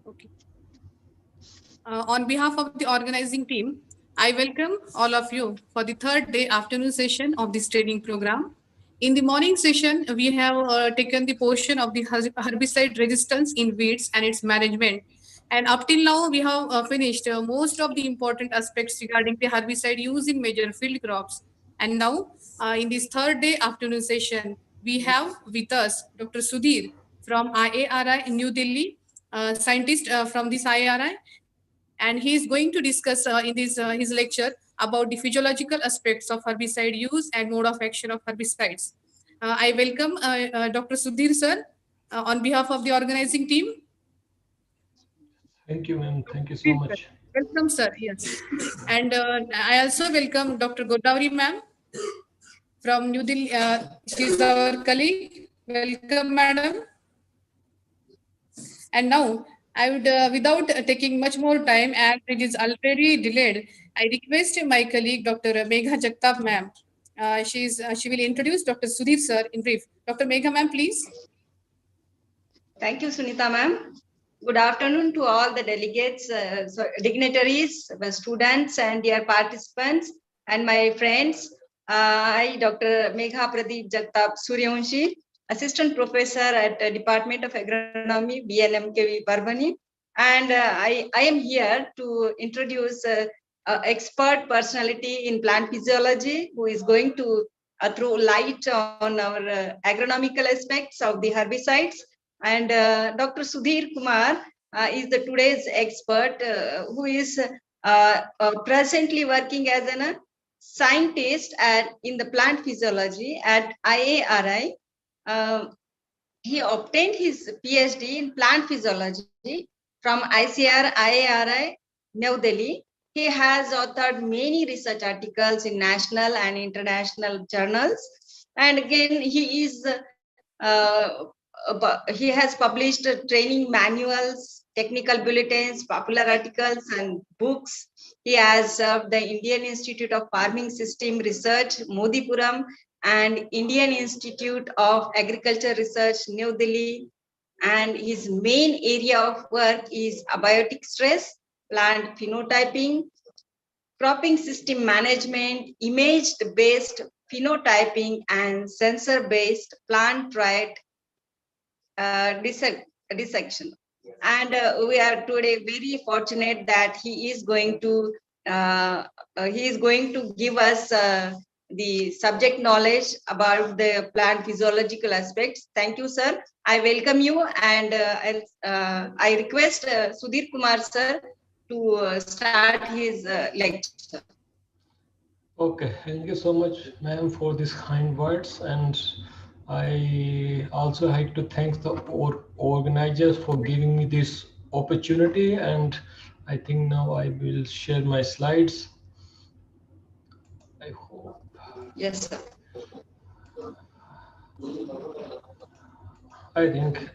Okay. On behalf of the organizing team, I welcome all of you for the third day afternoon session of this training program. In the morning session, we have taken the portion of the herbicide resistance in weeds and its management. And up till now, we have finished most of the important aspects regarding the herbicide use in major field crops. And now, in this third day afternoon session, we have with us Dr. Sudhir from IARI in New Delhi, scientist from this IARI, and he is going to discuss in his lecture about the physiological aspects of herbicide use and mode of action of herbicides. I welcome Dr. Sudhir sir on behalf of the organizing team. Thank you, ma'am. Thank you so much. Welcome, sir. Yes, and I also welcome Dr. Godavari ma'am from New Delhi. She is our colleague. Welcome, madam. And now, I would, without taking much more time, as it is already delayed, I request my colleague, Dr. Megha Jagtap, ma'am. She will introduce Dr. Sudhir, sir, in brief. Dr. Megha, ma'am, please. Thank you, Sunita, ma'am. Good afternoon to all the delegates, dignitaries, students, and dear participants, and my friends. I, Dr. Megha Pradeep Jagtap Suryavanshi, Assistant Professor at the Department of Agronomy, BLMKV Parbhani. And I am here to introduce expert personality in plant physiology who is going to throw light on our agronomical aspects of the herbicides. And Dr. Sudhir Kumar is the today's expert who is presently working as a scientist in the plant physiology at IARI. He obtained his PhD in plant physiology from ICR IARI, New Delhi. He has authored many research articles in national and international journals. And again, he has published training manuals, technical bulletins, popular articles, and books. He has served the Indian Institute of Farming System Research, Modipuram, and Indian Institute of Agriculture Research, New Delhi. And his main area of work is abiotic stress, plant phenotyping, cropping system management, image-based phenotyping, and sensor-based plant trait dissection. And we are today very fortunate that he is going to give us the subject knowledge about the plant physiological aspects. Thank you, sir. I welcome you, and I request Sudhir Kumar sir to start his lecture. Okay, thank you so much, ma'am, for these kind words. And I also like to thank the organizers for giving me this opportunity. And I think now I will share my slides. I hope. Yes, sir. I think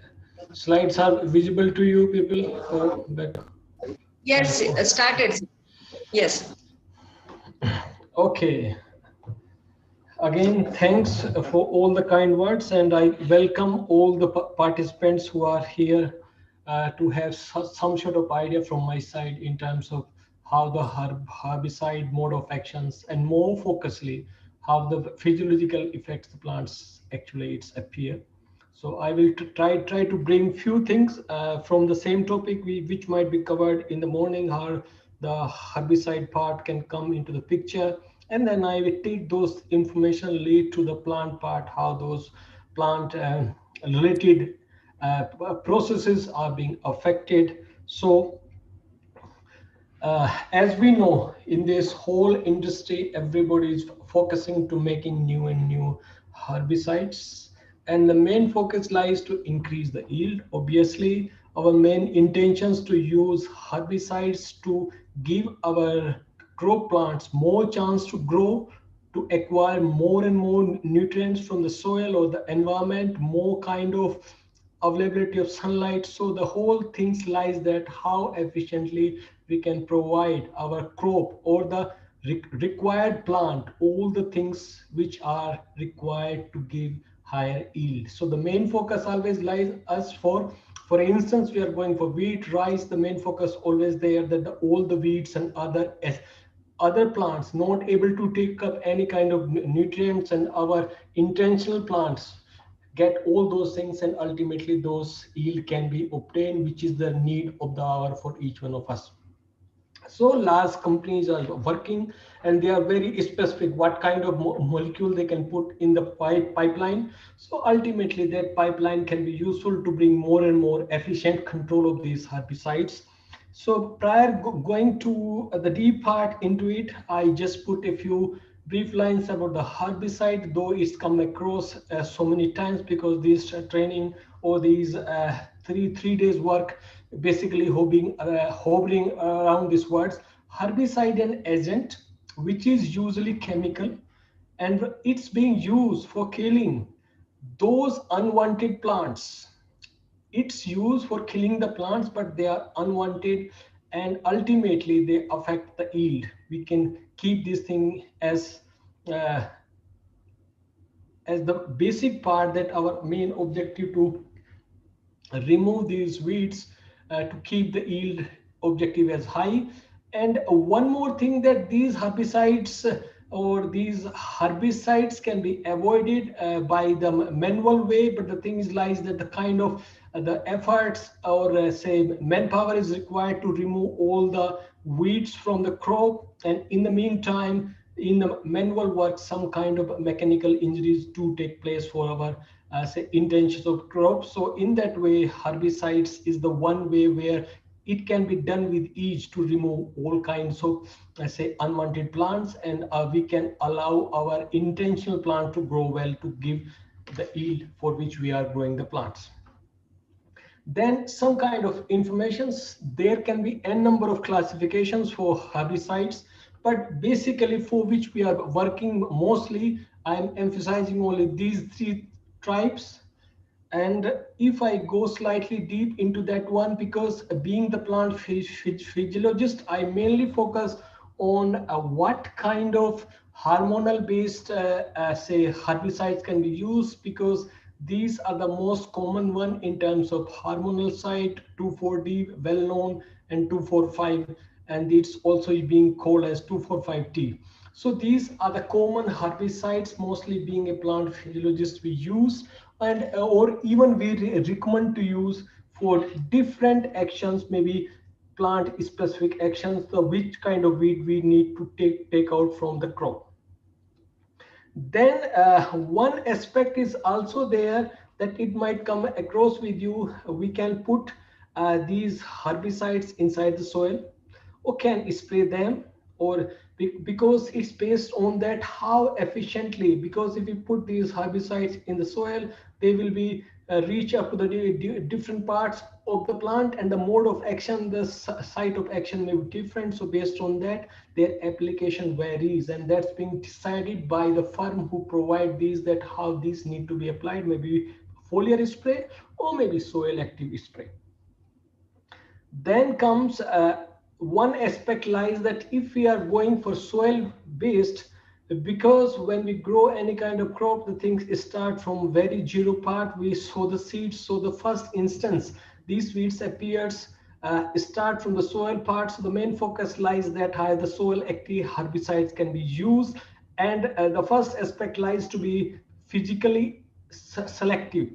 slides are visible to you people. Yes, started. Yes. Okay. Again, thanks for all the kind words, and I welcome all the participants who are here to have some sort of idea from my side in terms of how the herbicide mode of actions, and more focusedly how the physiological effects the plants actually appear. So I will try to bring few things from the same topic which might be covered in the morning, how the herbicide part can come into the picture, and then I will take those information lead to the plant part, how those plant related processes are being affected. So as we know, in this whole industry, everybody is focusing to making new and new herbicides, and the main focus lies to increase the yield. Obviously, our main intentions to use herbicides to give our crop plants more chance to grow, to acquire more and more nutrients from the soil or the environment, more kind of availability of sunlight. So the whole things lies that how efficiently we can provide our crop or the required plant all the things which are required to give higher yield. So the main focus always lies us for For instance, we are going for wheat, rice, the main focus always there that all the weeds and other plants not able to take up any kind of nutrients, and our intentional plants get all those things, and ultimately those yield can be obtained, which is the need of the hour for each one of us. So large companies are working, and they are very specific what kind of molecule they can put in the pipeline. So ultimately that pipeline can be useful to bring more and more efficient control of these herbicides. So prior going to the deep part into it, I just put a few brief lines about the herbicide, though it's come across so many times because this training or these three days work basically hovering around these words. Herbicide and agent, which is usually chemical, and it's being used for killing those unwanted plants. It's used for killing the plants, but they are unwanted, and ultimately they affect the yield. We can keep this thing uh, as the basic part, that our main objective to remove these weeds to keep the yield objective as high. And one more thing, that these herbicides or these herbicides can be avoided by the manual way, but the thing is lies that the kind of the efforts or say manpower is required to remove all the weeds from the crop, and in the meantime in the manual work some kind of mechanical injuries do take place for our say intentions of crops. So in that way herbicides is the one way where it can be done with ease to remove all kinds of say unwanted plants, and we can allow our intentional plant to grow well to give the yield for which we are growing the plants. Then some kind of informations, there can be n number of classifications for herbicides, but basically for which we are working mostly, I'm emphasizing only these three types. And if I go slightly deep into that one, because being the plant physiologist, I mainly focus on what kind of hormonal based say herbicides can be used, because these are the most common one in terms of hormonal side, 2,4-D well known, and 2,4,5, and it's also being called as 2,4,5-T. So these are the common herbicides, mostly being a plant physiologist we use, and or even we recommend to use for different actions, maybe plant specific actions, so which kind of weed we need to take out from the crop. Then one aspect is also there that it might come across with you. We can put these herbicides inside the soil or can spray them, or because it's based on that how efficiently, because if we put these herbicides in the soil, they will be reach up to the different parts of the plant, and the mode of action, the site of action may be different. So based on that their application varies, and that's being decided by the firm who provide these, that how these need to be applied, maybe foliar spray or maybe soil active spray. Then comes one aspect lies that if we are going for soil based, because when we grow any kind of crop, the things start from very zero part. We sow the seeds, so the first instance these weeds appears start from the soil part. So the main focus lies that how the soil active herbicides can be used, and the first aspect lies to be physically selective.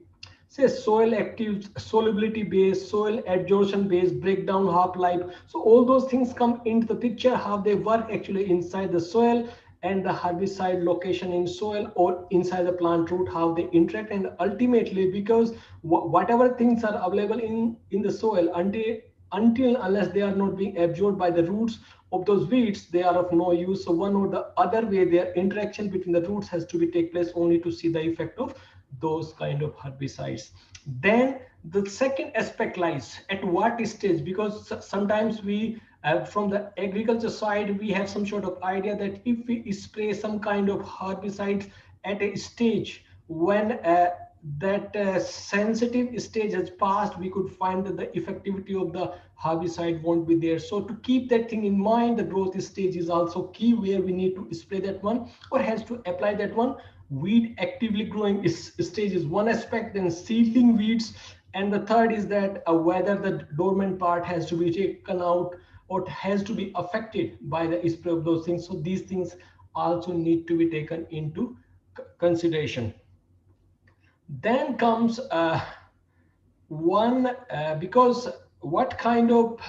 Say soil active, solubility based, soil adsorption based, breakdown, half life. So all those things come into the picture, how they work actually inside the soil, and the herbicide location in soil or inside the plant root, how they interact. And ultimately, because whatever things are available in the soil, until unless they are not being absorbed by the roots of those weeds, they are of no use. So one or the other way, their interaction between the roots has to be take place only to see the effect of those kind of herbicides. Then the second aspect lies at what stage, because sometimes we from the agriculture side we have some sort of idea that if we spray some kind of herbicides at a stage when that sensitive stage has passed, we could find that the effectivity of the herbicide won't be there. So to keep that thing in mind, the growth stage is also key, where we need to spray that one or has to apply that one. Weed actively growing stage is one aspect. Then seedling weeds, And the third is that whether the dormant part has to be taken out or has to be affected by the spray of those things. So these things also need to be taken into consideration. Then comes because what kind of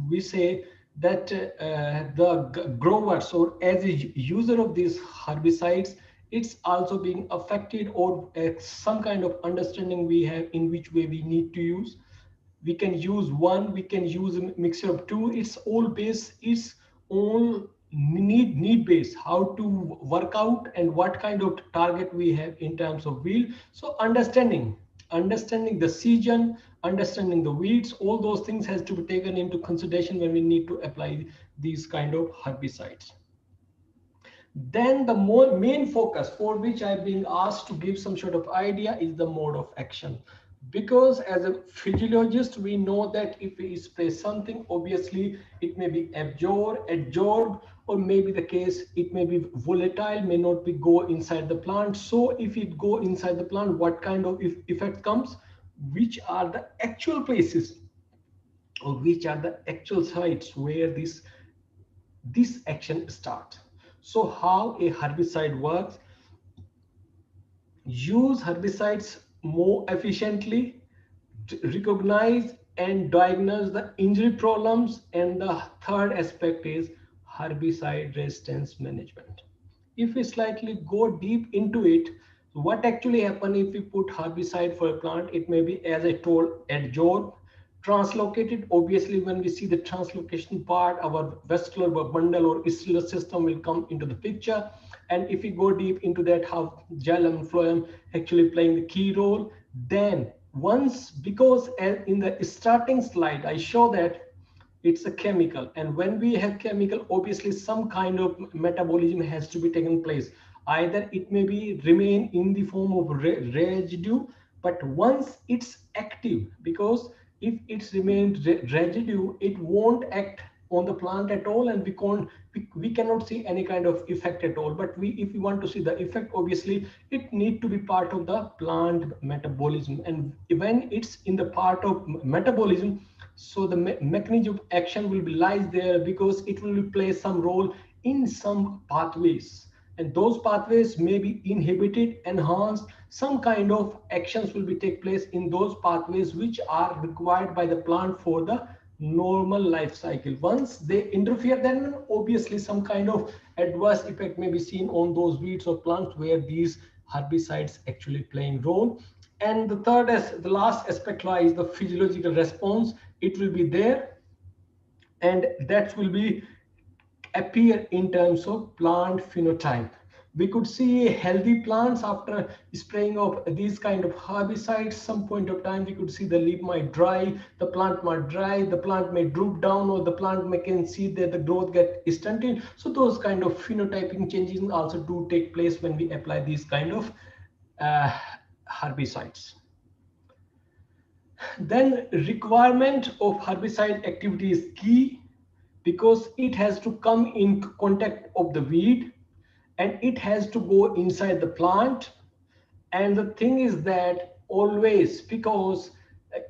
we say that the growers or as a user of these herbicides, it's also being affected, or some kind of understanding we have in which way we need to use. We can use one, we can use a mixture of two. It's all based, it's all need based, how to work out and what kind of target we have in terms of yield. So understanding the season, understanding the weeds, all those things has to be taken into consideration when we need to apply these kind of herbicides. Then the main focus for which I'm being asked to give some sort of idea is the mode of action. Because as a physiologist, we know that if we spray something, obviously it may be absorbed, or maybe the case it may be volatile, may not be go inside the plant. So if it go inside the plant, what kind of effect comes? Which are the actual places, or which are the actual sites where this action starts? So how a herbicide works: use herbicides more efficiently, recognize and diagnose the injury problems, and the third aspect is herbicide resistance management. If we slightly go deep into it, what actually happens if we put herbicide for a plant? It may be, as I told, adsorbed, translocated. Obviously when we see the translocation part, our vascular bundle or cellular system will come into the picture. And if we go deep into that, how gel and phloem actually playing the key role, then once, because in the starting slide I show that it's a chemical, and when we have chemical, obviously some kind of metabolism has to be taken place. Either it may be remain in the form of residue, but once it's active, because if it's remained residue, it won't act on the plant at all, and we cannot see any kind of effect at all. But if we want to see the effect, obviously it need to be part of the plant metabolism. And when it's in the part of metabolism, so the mechanism of action will be lies there, because it will play some role in some pathways, and those pathways may be inhibited, enhanced. Some kind of actions will be take place in those pathways which are required by the plant for the normal life cycle. Once they interfere, then obviously some kind of adverse effect may be seen on those weeds or plants where these herbicides actually playing role. And the third, as the last aspect, lies the physiological response. It will be there, and that will be appear in terms of plant phenotype. We could see healthy plants after spraying of these kind of herbicides. Some point of time we could see the leaf might dry, the plant might dry, the plant may droop down, or the plant may can see that the growth get stunted. So those kind of phenotyping changes also do take place when we apply these kind of herbicides. Then requirement of herbicide activity is key, because it has to come in contact of the weed, and it has to go inside the plant. And the thing is that always, because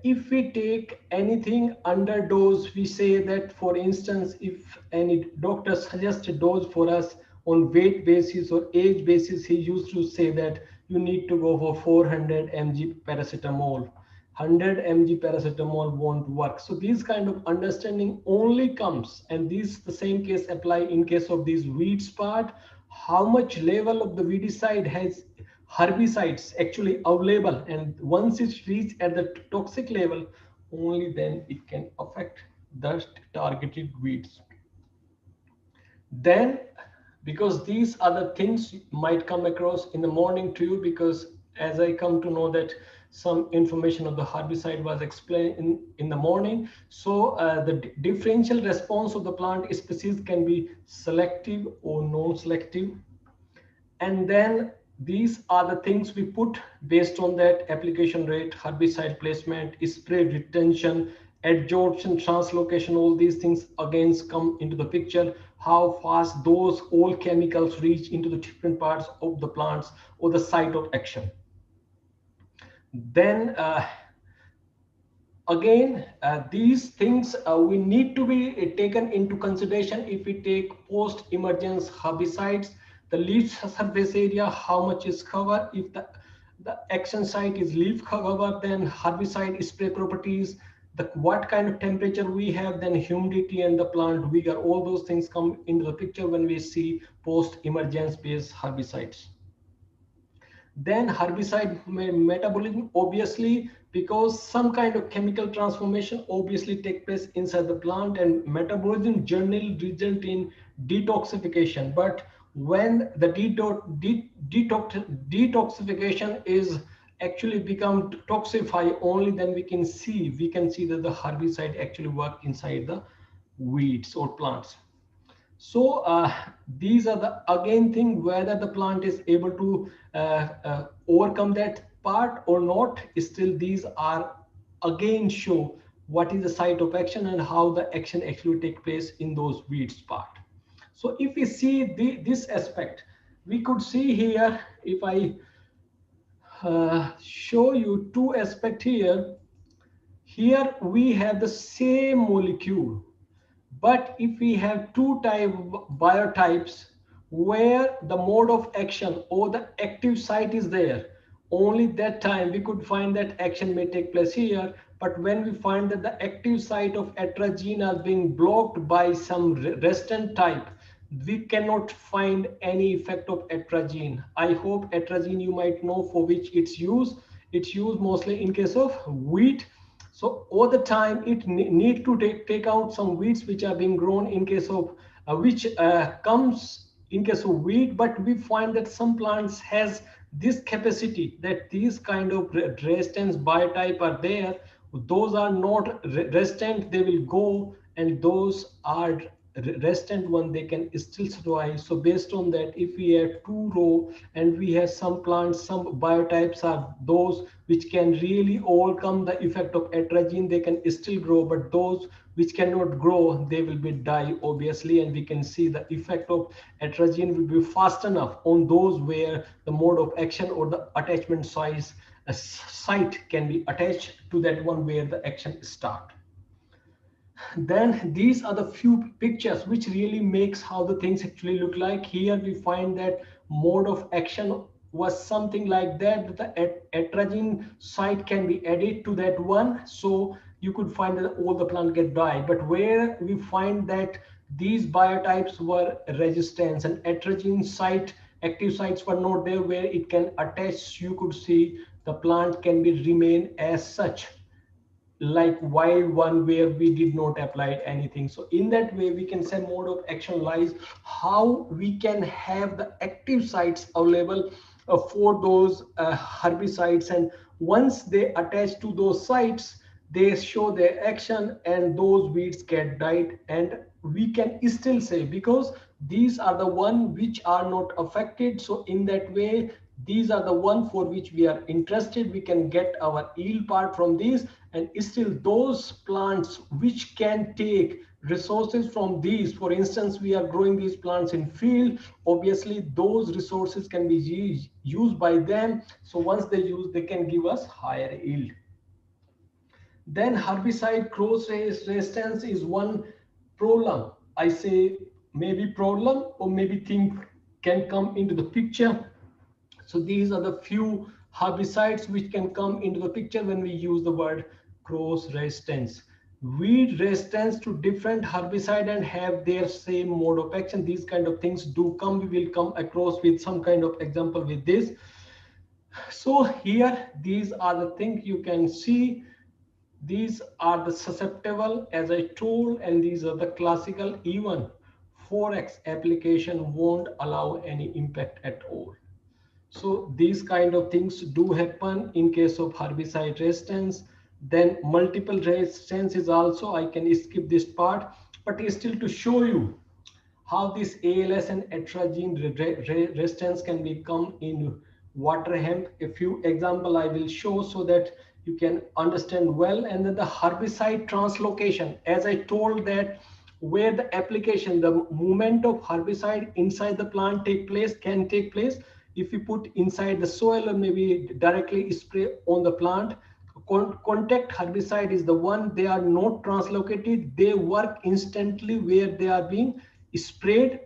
if we take anything under dose, we say that, for instance, if any doctor suggests a dose for us on weight basis or age basis, he used to say that you need to go for 400 mg paracetamol. 100 mg paracetamol won't work. So these kind of understanding only comes, and this the same case apply in case of these weeds part. How much level of the weedicide has herbicides actually available, and once it's reached at the toxic level, only then it can affect the targeted weeds. Then, because these other things might come across in the morning to you, because as I come to know that some information of the herbicide was explained in the morning. So the differential response of the plant species can be selective or non-selective. And then these are the things we put based on that: application rate, herbicide placement, spray retention, adsorption, translocation. All these things again come into the picture. How fast those all chemicals reach into the different parts of the plants or the site of action. Then Again, these things we need to be taken into consideration if we take post-emergence herbicides. The leaf surface area, how much is covered. If the action site is leaf cover, then herbicide spray properties, what kind of temperature we have, then humidity and the plant vigor, all those things come into the picture when we see post-emergence based herbicides. Then herbicide metabolism, obviously, because some kind of chemical transformation obviously take place inside the plant, and metabolism generally result in detoxification. But when the detoxification is actually become toxify, only then we can see that the herbicide actually work inside the weeds or plants. So these are the again thing, whether the plant is able to overcome that part or not. Still, these are again show what is the site of action and how the action actually take place in those weeds part. So if we see this aspect, we could see here, if I show you two aspects here. Here we have the same molecule, but if we have two biotypes where the mode of action or the active site is there, only that time we could find that action may take place here. But when we find that the active site of atrazine are being blocked by some resistant type, we cannot find any effect of atrazine. I hope atrazine you might know for which it's used. It's used mostly in case of wheat. So all the time it need to take out some weeds which are being grown in case of which comes in case of wheat. But we find that some plants has this capacity that these kind of resistance biotype are there. Those are not resistant, they will go, and those are resistant one, they can still survive. So based on that, if we have two row and we have some plants, some biotypes are those which can really overcome the effect of atrazine, they can still grow. But those which cannot grow, they will be die obviously. And we can see the effect of atrazine will be fast enough on those where the mode of action or the attachment size a site can be attached to that one where the action start. Then these are the few pictures which really makes how the things actually look like. Here we find that mode of action was something like that, the atrazine site can be added to that one, so you could find that all the plant get died. But where we find that these biotypes were resistant and atrazine site active sites were not there where it can attach, you could see the plant can be remain as such like wild one where we did not apply anything. So in that way we can say mode of action lies how we can have the active sites available for those herbicides, and once they attach to those sites they show their action and those weeds get died. And we can still say because these are the one which are not affected, so in that way these are the one for which we are interested, we can get our yield part from these. And still those plants which can take resources from these, for instance we are growing these plants in field, obviously those resources can be used by them, so once they use they can give us higher yield. Then herbicide cross resistance is one problem. I say maybe problem or maybe thing can come into the picture. So these are the few herbicides which can come into the picture when we use the word cross resistance. Weed resistance to different herbicide and have their same mode of action. These kind of things do come. We will come across with some kind of example with this. So here, these are the things you can see. These are the susceptible as I told, and these are the classical. Even 4x application won't allow any impact at all. So these kind of things do happen in case of herbicide resistance. Then multiple resistance is also, I can skip this part, but still to show you how this ALS and atrazine resistance can become in water hemp. A few example I will show so that you can understand well. And then the herbicide translocation, as I told that where the application, the movement of herbicide inside the plant can take place if you put inside the soil or maybe directly spray on the plant. contact herbicide is the one, they are not translocated, they work instantly where they are being sprayed.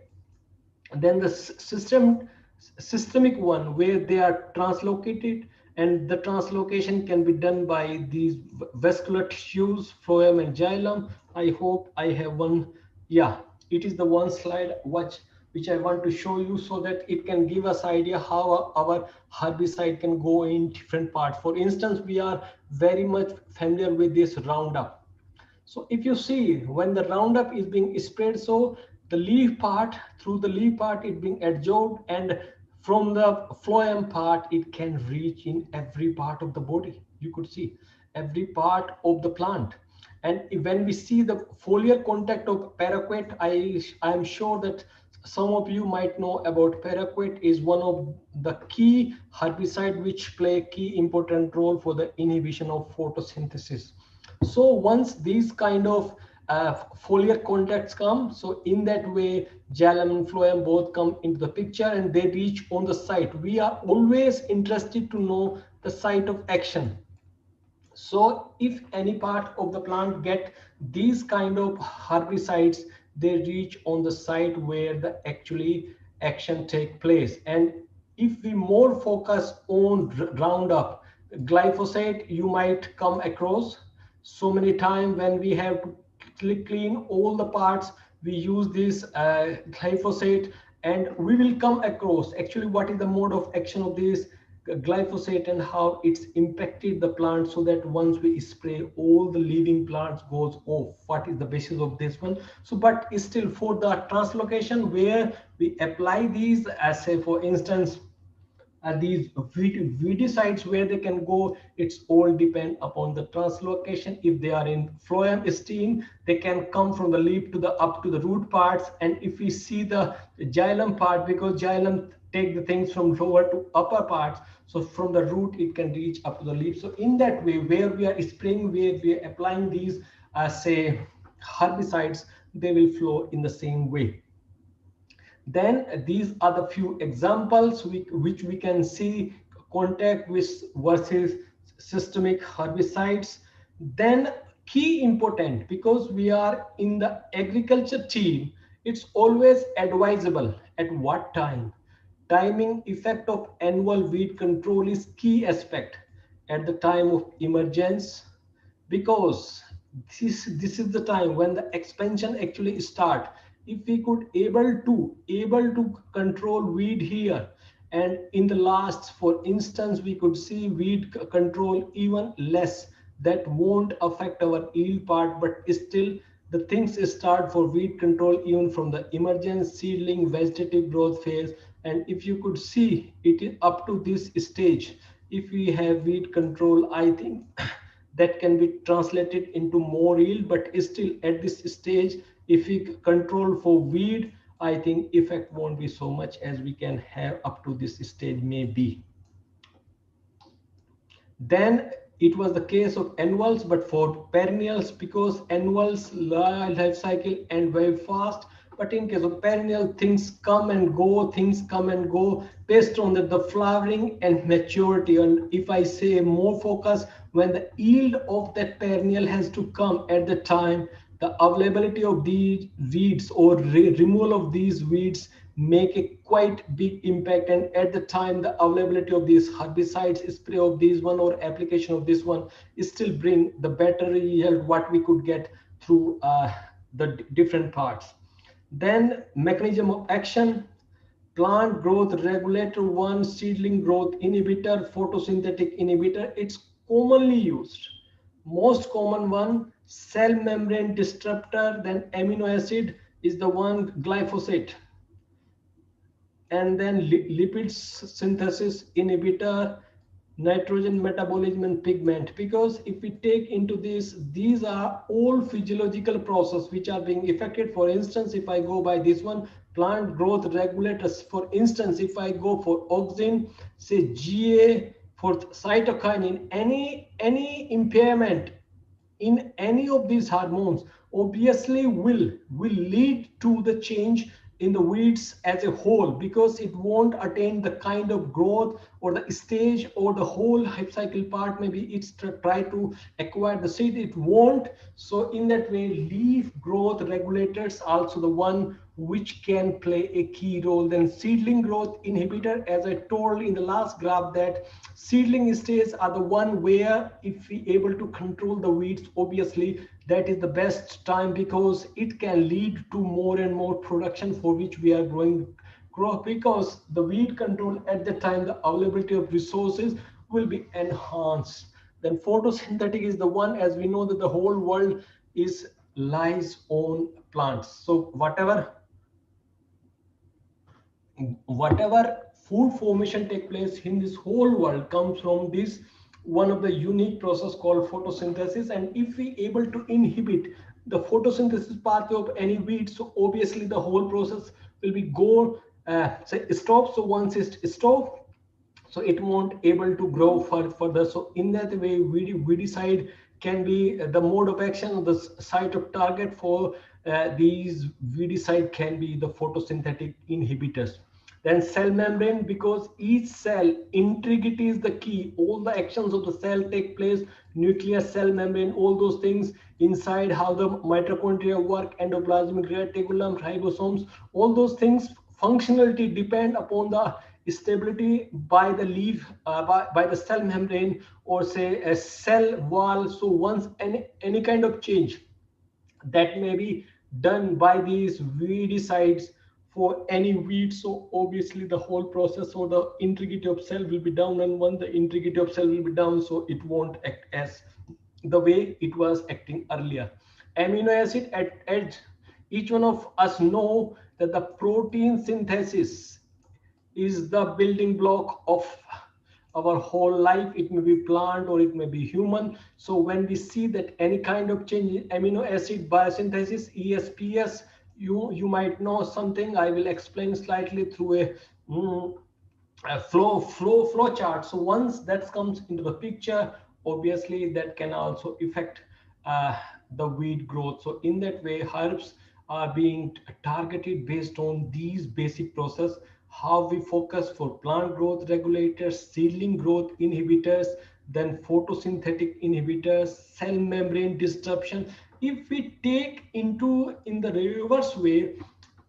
Then the systemic one where they are translocated, and the translocation can be done by these vascular tissues, phloem and xylem. I hope I have one. Yeah, it is the one slide which I want to show you so that it can give us idea how our herbicide can go in different parts. For instance, we are very much familiar with this Roundup. So if you see when the Roundup is being sprayed, so the leaf part, through the leaf part, it being absorbed, and from the phloem part, it can reach in every part of the body. You could see every part of the plant. And when we see the foliar contact of Paraquat, I am sure that some of you might know about Paraquat is one of the key herbicide which play a key important role for the inhibition of photosynthesis. So once these kind of foliar contacts come, so in that way xylem and phloem both come into the picture and they reach on the site. We are always interested to know the site of action. So if any part of the plant get these kind of herbicides, they reach on the site where the actually action take place. And if we more focus on Roundup, glyphosate, you might come across so many times when we have to clean all the parts, we use this glyphosate, and we will come across actually what is the mode of action of this glyphosate and how it's impacted the plant, so that once we spray, all the living plants goes off. What is the basis of this one? So but still for the translocation where we apply these, as say for instance these weedicides where they can go, it's all depend upon the translocation. If they are in phloem stem, they can come from the leaf to the up to the root parts. And if we see the xylem part, because xylem take the things from lower to upper parts, so from the root it can reach up to the leaf. So in that way, where we are spraying, where we are applying these say herbicides, they will flow in the same way. Then these are the few examples which we can see contact with versus systemic herbicides. Then key important, because we are in the agriculture team, it's always advisable at what time. Timing effect of annual weed control is key aspect at the time of emergence, because this is the time when the expansion actually start. If we could able to control weed here, and in the last, for instance, we could see weed control even less, that won't affect our yield part, but still the things start for weed control even from the emergence, seedling, vegetative growth phase. And if you could see it is up to this stage, if we have weed control, I think that can be translated into more yield. But still at this stage, if we control for weed, I think effect won't be so much as we can have up to this stage maybe. Then it was the case of annuals, but for perennials, because annuals life cycle and very fast, but in case of perennial, things come and go based on the flowering and maturity. And if I say more focus, when the yield of that perennial has to come at the time, the availability of these weeds or removal of these weeds make a quite big impact. And at the time, the availability of these herbicides, spray of this one or application of this one is still bring the better yield what we could get through the different parts. Then mechanism of action: plant growth regulator 1, seedling growth inhibitor, photosynthetic inhibitor. It's commonly used. Most common one, cell membrane disruptor, then amino acid is the one, glyphosate. And then lipid synthesis inhibitor, nitrogen metabolism and pigment. Because if we take into this, these are all physiological processes which are being affected. For instance, if I go by this one, plant growth regulators, for instance, if I go for auxin, say GA, for cytokinin, any impairment in any of these hormones obviously will lead to the change in the weeds as a whole, because it won't attain the kind of growth or the stage or the whole hype cycle part, maybe it's try to acquire the seed, it won't. So in that way, leaf growth regulators also the one which can play a key role. Then seedling growth inhibitor, as I told in the last graph, that seedling stages are the one where if we able to control the weeds, obviously that is the best time, because it can lead to more and more production for which we are growing crop, because the weed control at the time, the availability of resources will be enhanced. Then photosynthetic is the one, as we know that the whole world is lies on plants. So whatever food formation take place in this whole world comes from this one of the unique process called photosynthesis. And if we able to inhibit the photosynthesis pathway of any weed, so obviously the whole process will be go say stop. So once it stop, so it won't able to grow further. So in that way, weedicide can be the mode of action of the site of target for these weedicide can be the photosynthetic inhibitors. Then cell membrane, because each cell integrity is the key, all the actions of the cell take place, nuclear cell membrane, all those things inside, how the mitochondria work, endoplasmic reticulum, ribosomes, all those things functionality depend upon the stability by the leaf, by the cell membrane, or say a cell wall. So once any kind of change that may be done by these weedicides for any weed, so obviously the whole process or the integrity of cell will be down, and once the integrity of cell will be down, so it won't act as the way it was acting earlier. Amino acid at each one of us know that the protein synthesis is the building block of our whole life. It may be plant or it may be human. So when we see that any kind of change in amino acid biosynthesis, ESPS, you might know something. I will explain slightly through a flow chart. So once that comes into the picture, obviously that can also affect the weed growth. So in that way, herbs are being targeted based on these basic process. How we focus for plant growth regulators, seedling growth inhibitors, then photosynthetic inhibitors, cell membrane disruption. If we take into in the reverse way,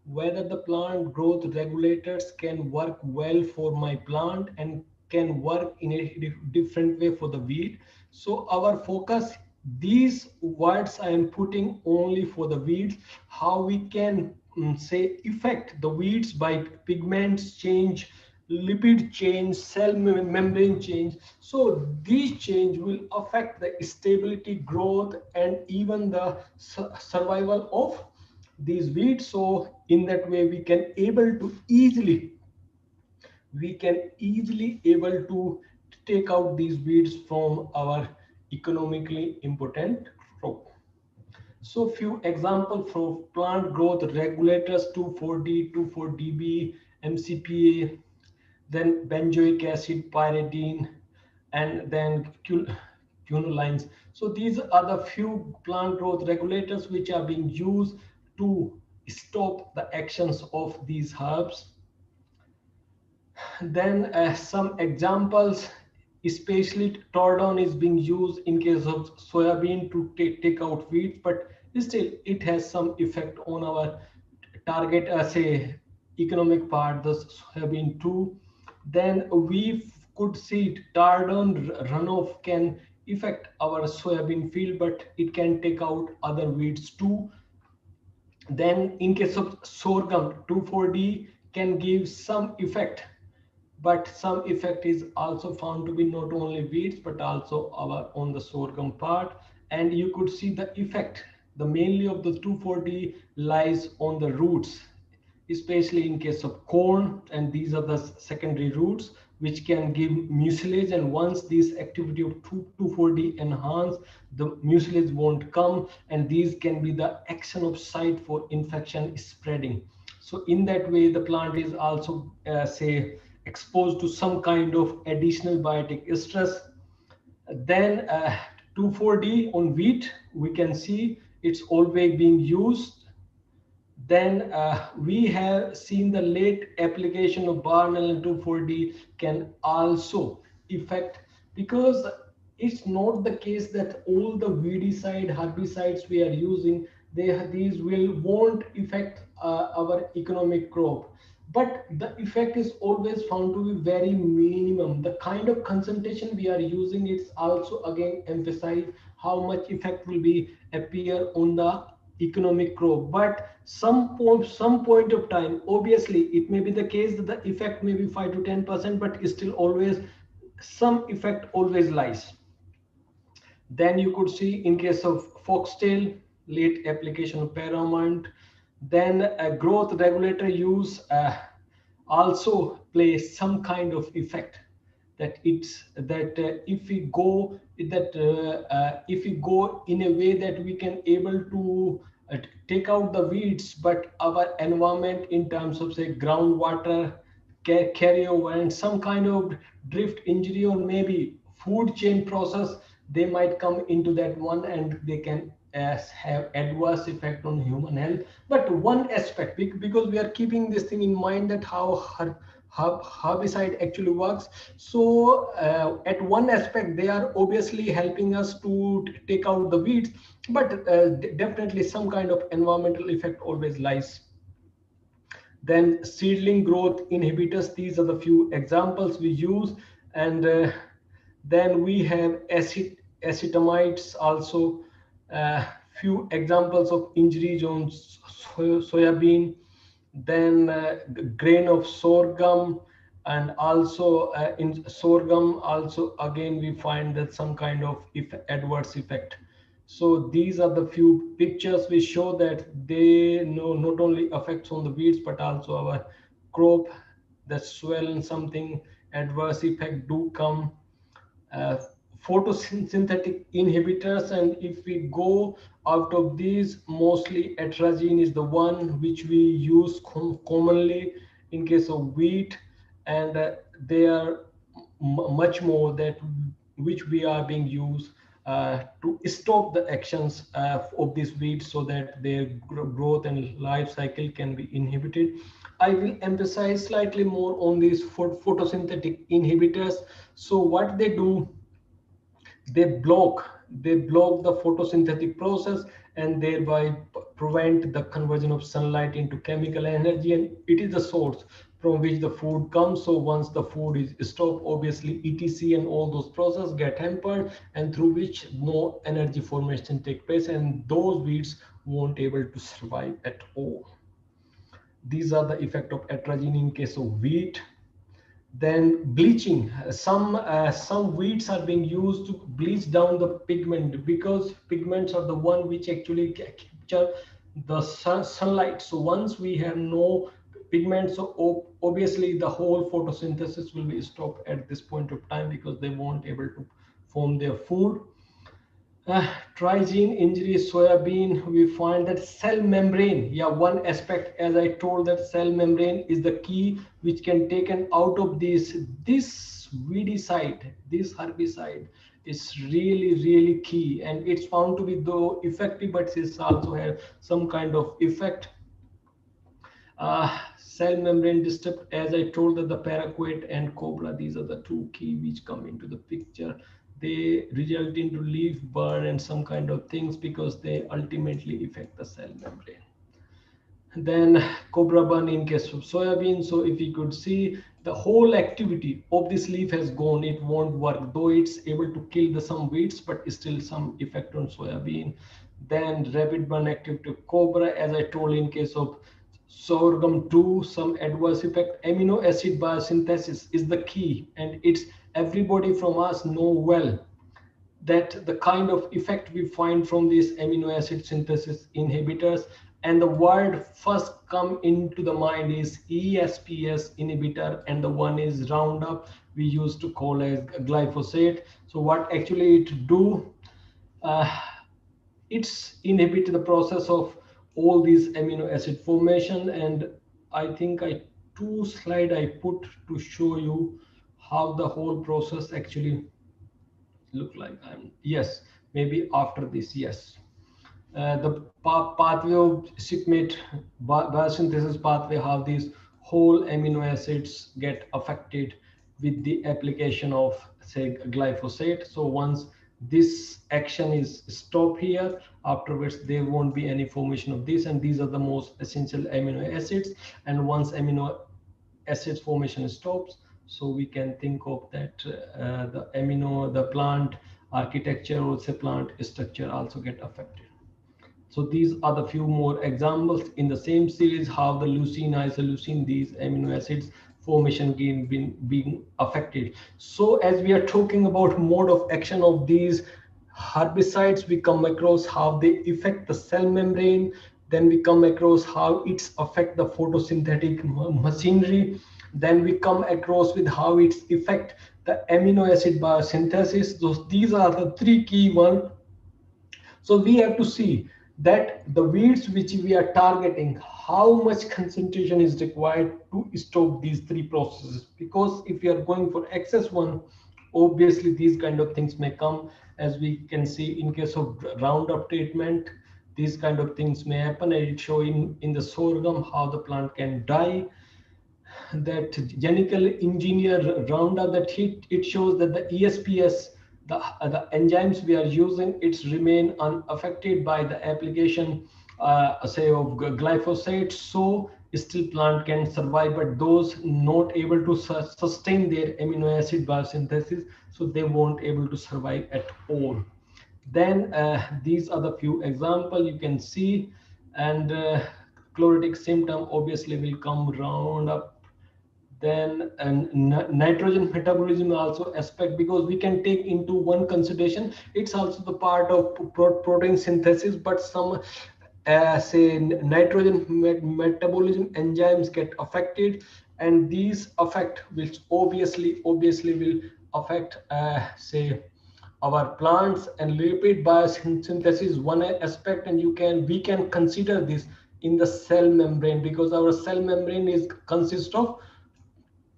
whether the plant growth regulators can work well for my plant and can work in a different way for the weed. So our focus, these words I am putting only for the weeds, how we can say affect the weeds by pigments change, lipid change, cell membrane change. So these change will affect the stability, growth, and even the survival of these weeds. So in that way, we can easily able to take out these weeds from our economically important crop. So few examples for plant growth regulators: 2,4-D, 2,4-DB, MCPA, then benzoic acid, pyridine, and then quinolines. So these are the few plant growth regulators which are being used to stop the actions of these herbs. Then some examples, especially tordon is being used in case of soybean to take out weeds, but still it has some effect on our target, say economic part, the soybean too. Then we could see tardon runoff can affect our soybean field, but it can take out other weeds too. Then in case of sorghum, 2,4-D can give some effect, but some effect is also found to be not only weeds but also our on the sorghum part. And you could see the effect, the mainly of the 2,4-D lies on the roots, especially in case of corn, and these are the secondary roots which can give mucilage. And once this activity of 2,4-D enhance, the mucilage won't come, and these can be the action of site for infection spreading. So in that way, the plant is also say exposed to some kind of additional biotic stress. Then 2,4-D on wheat, we can see it's always being used. Then we have seen the late application of Barnell and 2,4-D can also affect, because it's not the case that all the weedicide herbicides we are using, these won't affect our economic crop, but the effect is always found to be very minimum. The kind of concentration we are using is also again emphasize how much effect will be appear on the economic growth. But some point of time, obviously it may be the case that the effect may be 5 to 10%, but still always some effect always lies. Then you could see in case of foxtail, late application of paramount. Then a growth regulator use also plays some kind of effect. That it's that if we go in a way that we can able to take out the weeds, but our environment in terms of say groundwater carryover and some kind of drift injury or maybe food chain process, they might come into that one and they can have adverse effect on human health. But one aspect, because we are keeping this thing in mind that how herbicide actually works, so at one aspect they are obviously helping us to take out the weeds, but definitely some kind of environmental effect always lies. Then seedling growth inhibitors, these are the few examples we use. And then we have acetamides also, few examples of injuries on soybean. Then grain of sorghum, and also in sorghum also again we find that some kind of adverse effect. So these are the few pictures we show that they know not only affects on the weeds but also our crop, that swell and something adverse effect do come. uh, Photosynthetic inhibitors, and if we go out of these, mostly atrazine is the one which we use commonly in case of wheat, and they are much more that which we are being used to stop the actions of these weeds so that their growth and life cycle can be inhibited. I will emphasize slightly more on these photosynthetic inhibitors. So what they do, they block the photosynthetic process and thereby prevent the conversion of sunlight into chemical energy, and it is the source from which the food comes. So once the food is stopped, obviously etc and all those processes get hampered, and through which no energy formation take place, and those weeds won't able to survive at all. These are the effect of atrazine in case of wheat. Then bleaching, some weeds are being used to bleach down the pigment, because pigments are the one which actually capture the sunlight. So once we have no pigments, so obviously the whole photosynthesis will be stopped at this point of time, because they won't able to form their food. Trigen injury soybean, we find that cell membrane, yeah, one aspect, as I told, that cell membrane is the key which can taken out of this weedicide, this herbicide is really key, and it's found to be though effective, but it's also have some kind of effect. Cell membrane disturbed, as I told, that the paraquat and cobra, these are the two key which come into the picture. They result into leaf burn and some kind of things because they ultimately affect the cell membrane. Then cobra burn in case of soybean. So if you could see, the whole activity of this leaf has gone, it won't work, though it's able to kill the some weeds, but still some effect on soybean. Then rapid burn activity of cobra, as I told, in case of sorghum too, some adverse effect. Amino acid biosynthesis is the key, and it's everybody from us know well that the kind of effect we find from these amino acid synthesis inhibitors, and the word first come into the mind is ESPS inhibitor, and the one is Roundup we used to call as glyphosate. So what actually it do, uh, it's inhibit the process of all these amino acid formation. And I think I two slide I put to show you how the whole process actually look like. Yes, maybe after this, yes. The pathway of shipmate biosynthesis pathway, how these whole amino acids get affected with the application of, say, glyphosate. So once this action is stopped here, afterwards there won't be any formation of this, and these are the most essential amino acids. And once amino acids formation stops, so we can think of that the plant architecture or say plant structure also get affected. So these are the few more examples in the same series how the leucine, isoleucine, these amino acids formation being affected. So as we are talking about mode of action of these herbicides, we come across how they affect the cell membrane. Then we come across how it's affect the photosynthetic machinery. Then we come across with how it's affect the amino acid biosynthesis. These are the three key ones. So we have to see that the weeds which we are targeting, how much concentration is required to stop these three processes. Because if you are going for excess one, obviously these kind of things may come. As we can see in case of Roundup treatment, these kind of things may happen. And it show in the sorghum how the plant can die. That genetically engineered Roundup, that it shows that the ESPS, the enzymes we are using, it's remain unaffected by the application, say of glyphosate. So still plant can survive, but those not able to sustain their amino acid biosynthesis, so they won't able to survive at all. Then these are the few example you can see. And chlorotic symptom obviously will come Roundup. Then and nitrogen metabolism also aspect, because we can take into one consideration, it's also the part of protein synthesis, but some say nitrogen metabolism enzymes get affected, and these affect, which obviously will affect say our plants. And lipid biosynthesis one aspect, and we can consider this in the cell membrane, because our cell membrane is consist of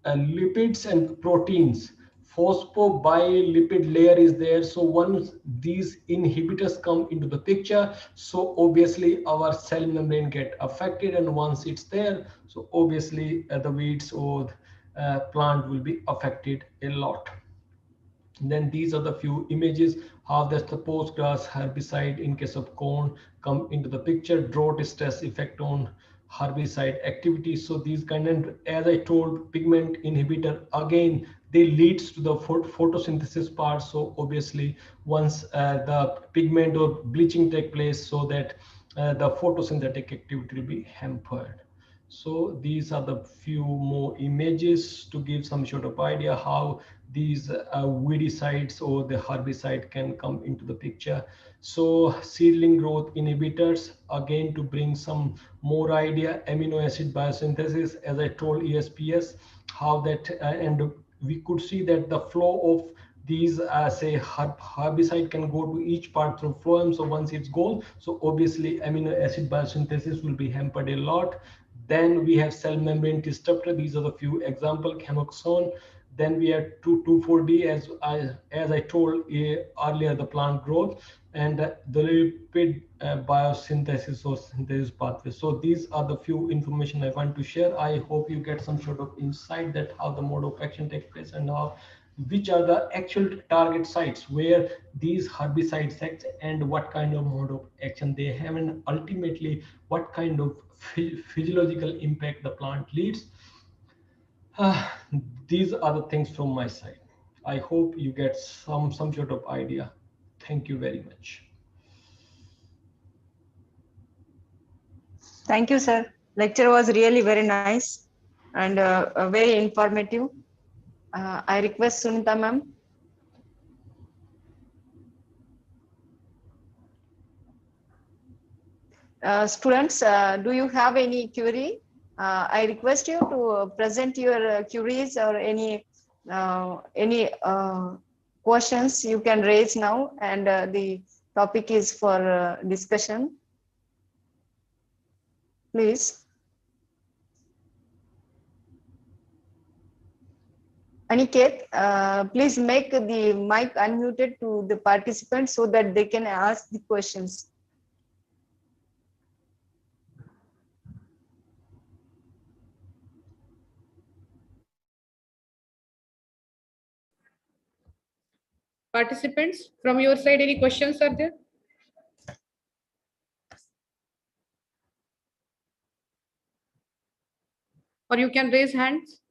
lipids and proteins. Phospholipid layer is there. So once these inhibitors come into the picture, so obviously our cell membrane get affected, and once it's there, so obviously the weeds or plant will be affected a lot. Then these are the few images how does the postgrass herbicide in case of corn come into the picture. Drought stress effect on herbicide activity. So these kind of, as I told, pigment inhibitor, again they leads to the photosynthesis part. So obviously once the pigment or bleaching take place, so that the photosynthetic activity will be hampered. So these are the few more images to give some sort of idea how these weedicides or the herbicide can come into the picture. So seedling growth inhibitors, again to bring some more idea, amino acid biosynthesis, as I told, ESPS, how that and we could see that the flow of these say herbicide can go to each part through phloem. So once it's gone, so obviously amino acid biosynthesis will be hampered a lot. Then we have cell membrane disruptor. These are the few example, chemaxone. Then we have 2,4-D, as I told earlier, the plant growth, and the lipid biosynthesis or synthesis pathway. So these are the few information I want to share. I hope you get some sort of insight that how the mode of action takes place, and how which are the actual target sites where these herbicides act, and what kind of mode of action they have, and ultimately what kind of physiological impact the plant leads. Ah, these are the things from my side. I hope you get some sort of idea. Thank you very much. Thank you, sir. Lecture was really very nice and very informative. I request Sunita ma'am. Students, do you have any query? I request you to present your queries or any questions you can raise now, and the topic is for discussion. Please. Aniket, please make the mic unmuted to the participants so that they can ask the questions. Participants, from your side, any questions are there? Or you can raise hands.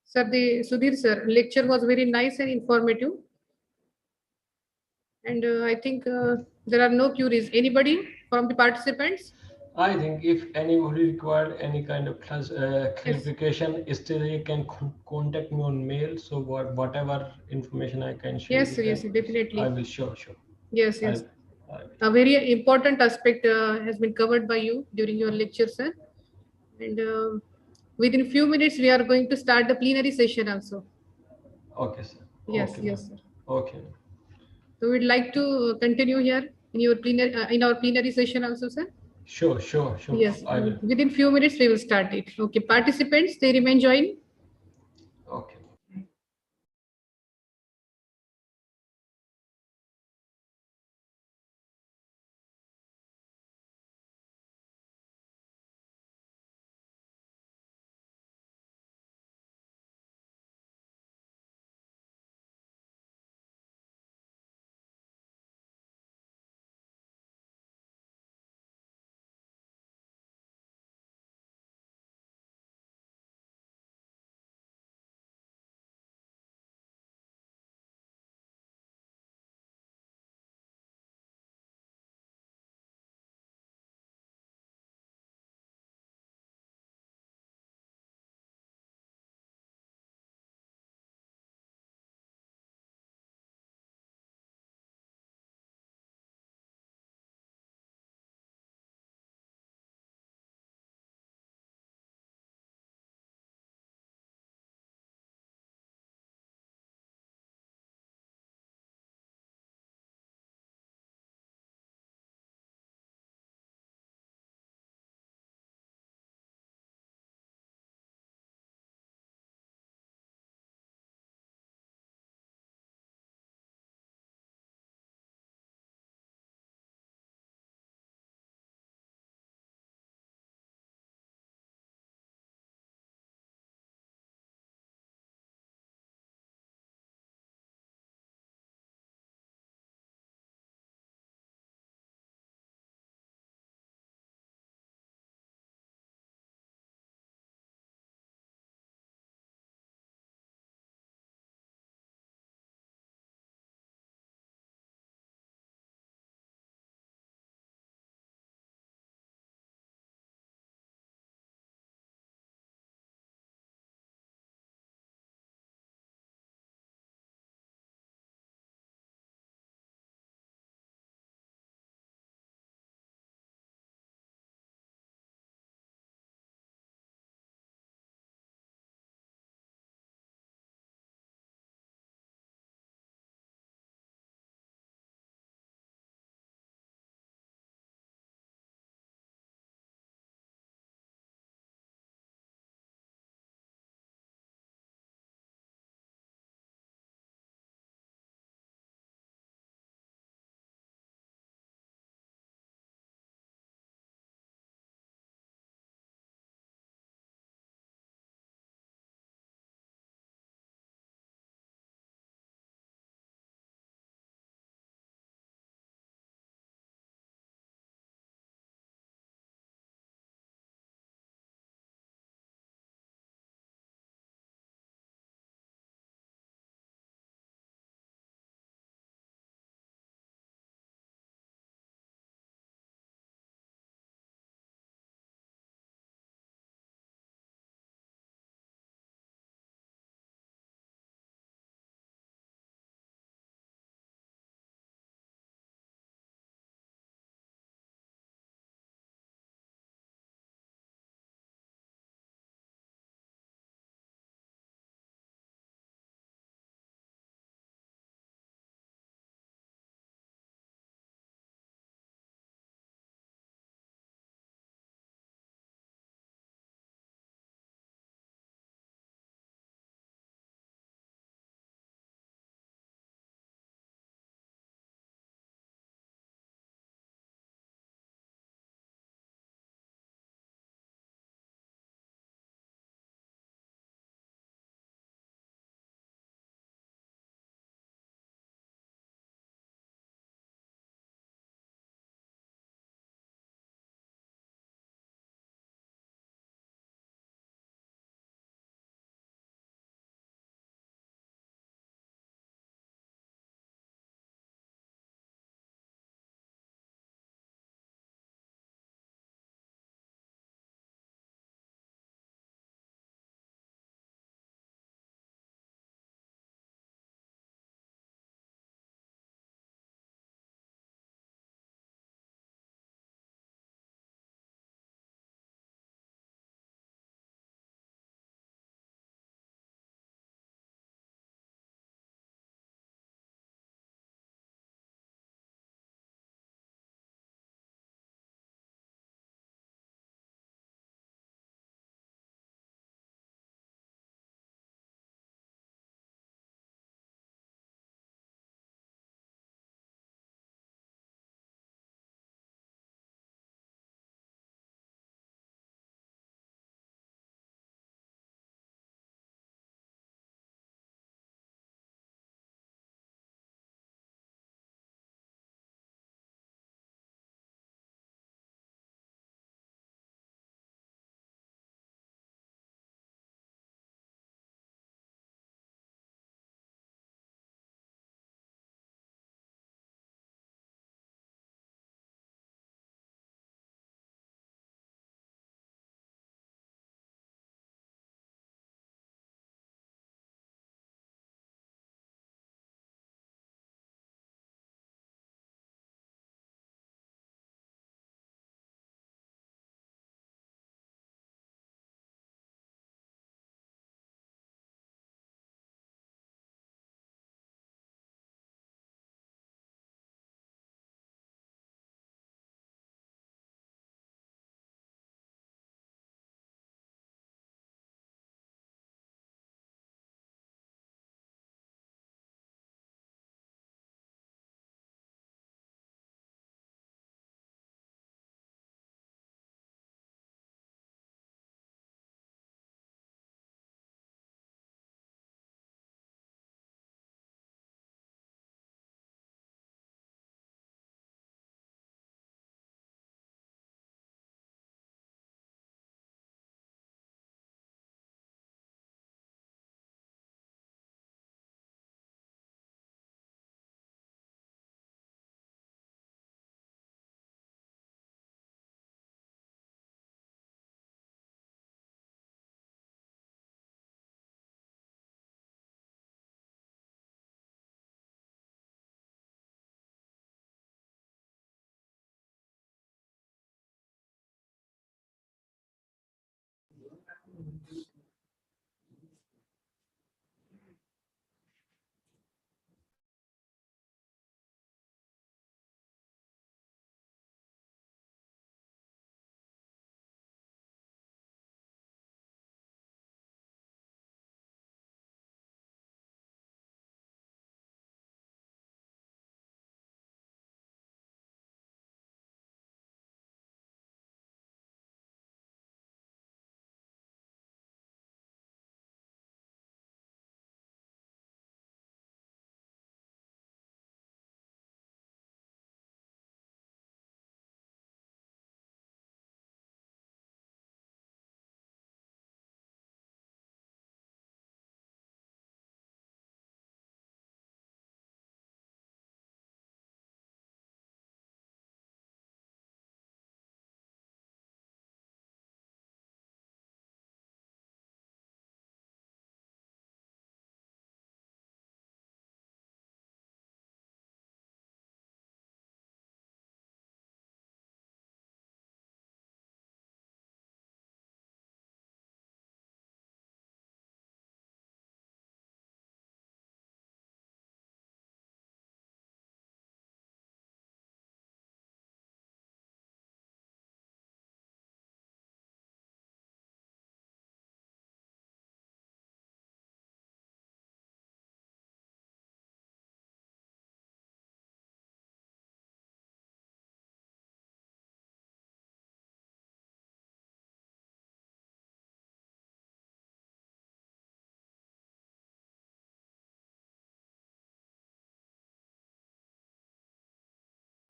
Sir, the Sudhir sir, lecture was very nice and informative. And I think there are no queries. Anybody from the participants? I think if anybody required any kind of Yes. clarification, still they can contact me on mail. So whatever information I can share Yes, with yes, them, definitely. I will sure. Yes, I, yes. I A very important aspect has been covered by you during your lecture, sir. And within few minutes, we are going to start the plenary session also. okay, sir. Yes, Okay, ma'am. yes, sir. Okay. So we'd like to continue here in your plenary, in our plenary session also, sir. Sure. Yes, I will. within few minutes we will start it. Okay, participants, they remain join. Okay.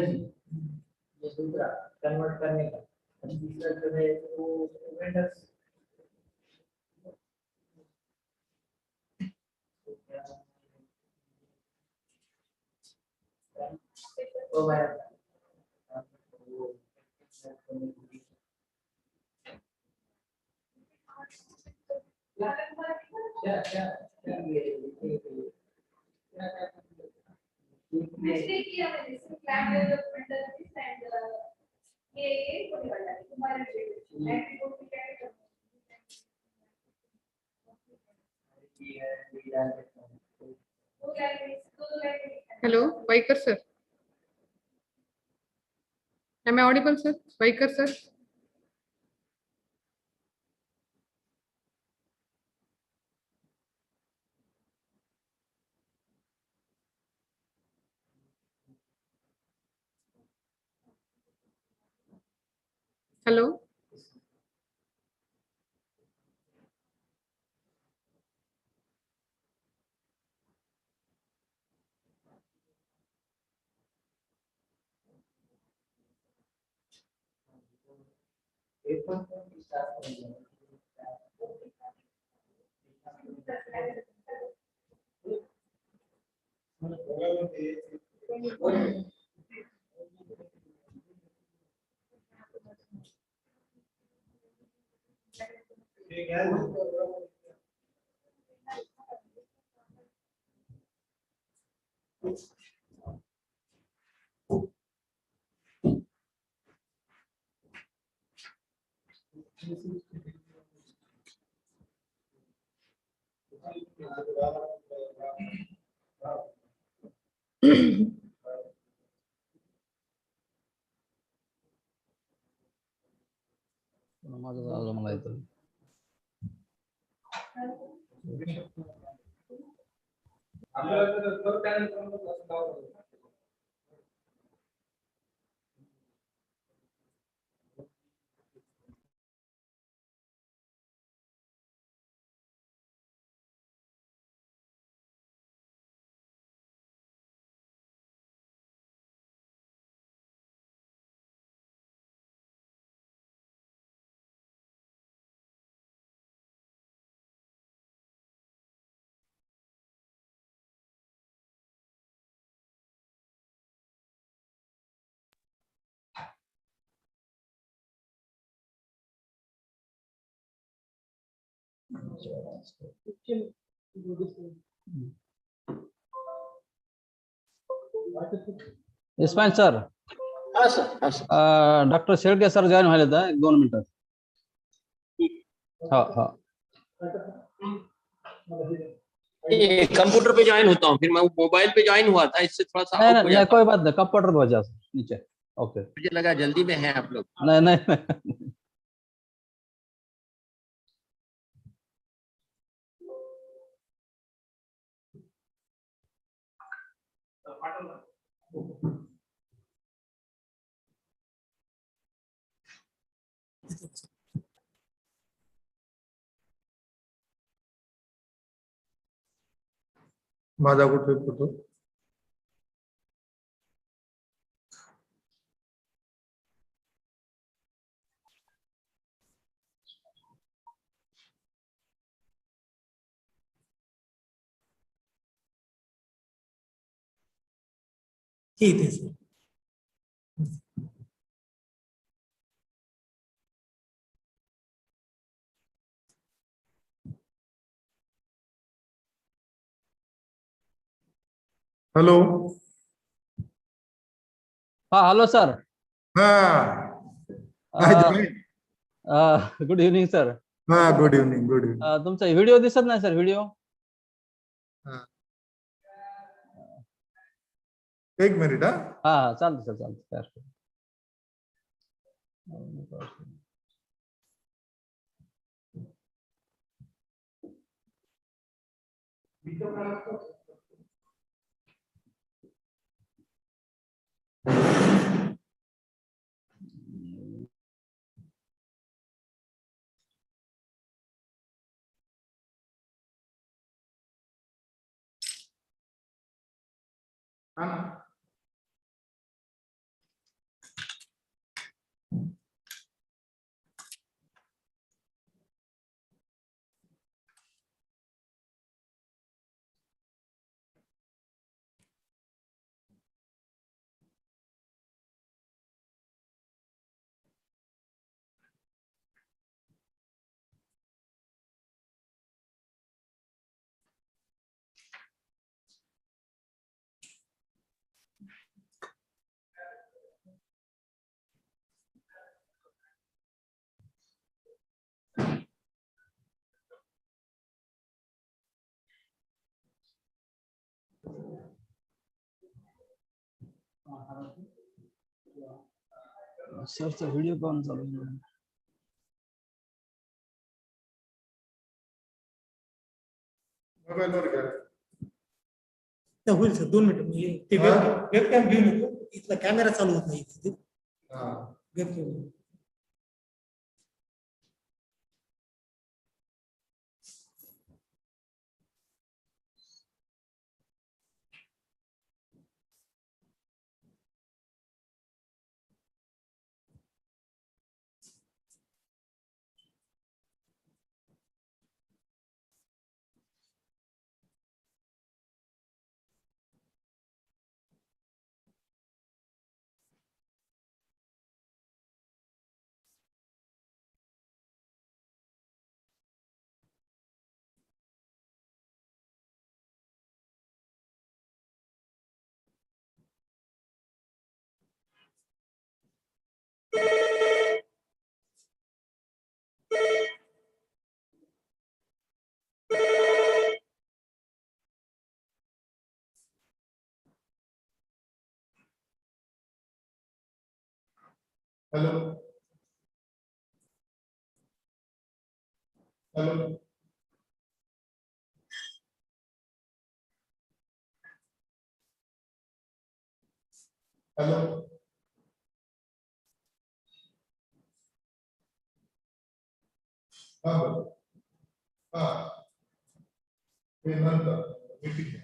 ये दूसरा convert करने का, तीसरा जो है वो vendors तो मैं Hello, Vaikar sir. Am I audible, sir? Vaikar sir. Hello. Ismail sir. हाँ sir. Doctor Shelke sir join व्हायला तर 1-2 मिनिटं. हाँ हाँ. कंप्यूटर पे ज्वाइन होता हूँ, फिर मैं मोबाइल पे ज्वाइन हुआ था, इससे थोड़ा सा नहीं आउट हो नहीं जाता कोई बात नहीं, कंप्यूटर पे हो जाओ नीचे. ओके. मुझे लगा जल्दी में है आप लोग. नहीं नहीं. माझा कुठे फोटो. ठीक है सर. हेलो. हाँ hello sir. Good evening sir. Good evening. Good evening. तुमचा व्हिडिओ दिसत नाही सर. व्हिडिओ एक मिनिट. हा हा चालतं सर, चालतं. सर व्हिडिओ कॉल चालू आहे. मोबाईलवर घ्या. होईल सर 2 मिनिटं मी ते वेबकॅम घेऊन येतो. इथला कॅमेरा चालू होत नाही. वेबकॅम हॅलो हॅलो हॅलो हा बोल. हा ते नंतर meeting.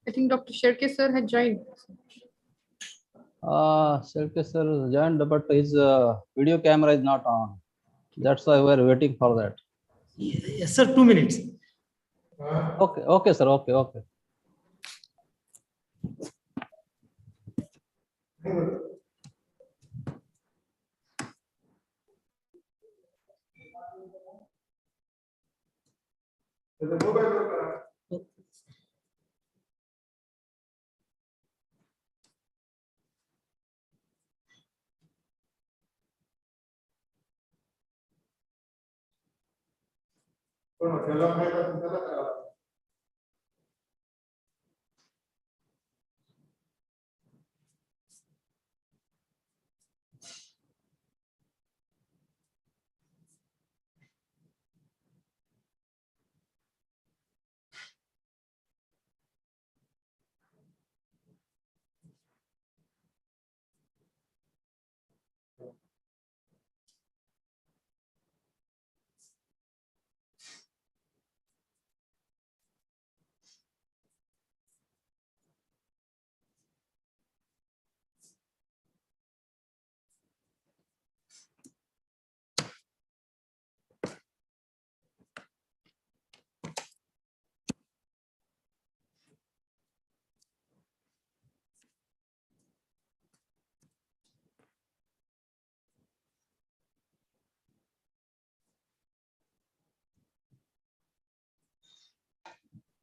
I think Dr. Sherke sir had joined. Sherke sir joined, but his video camera is not on. That's why we are waiting for that. Yes sir, 2 minutes. Okay, sir. Okay. मोबाईलवर करा. पण त्याला माहित असेल त्याला करा.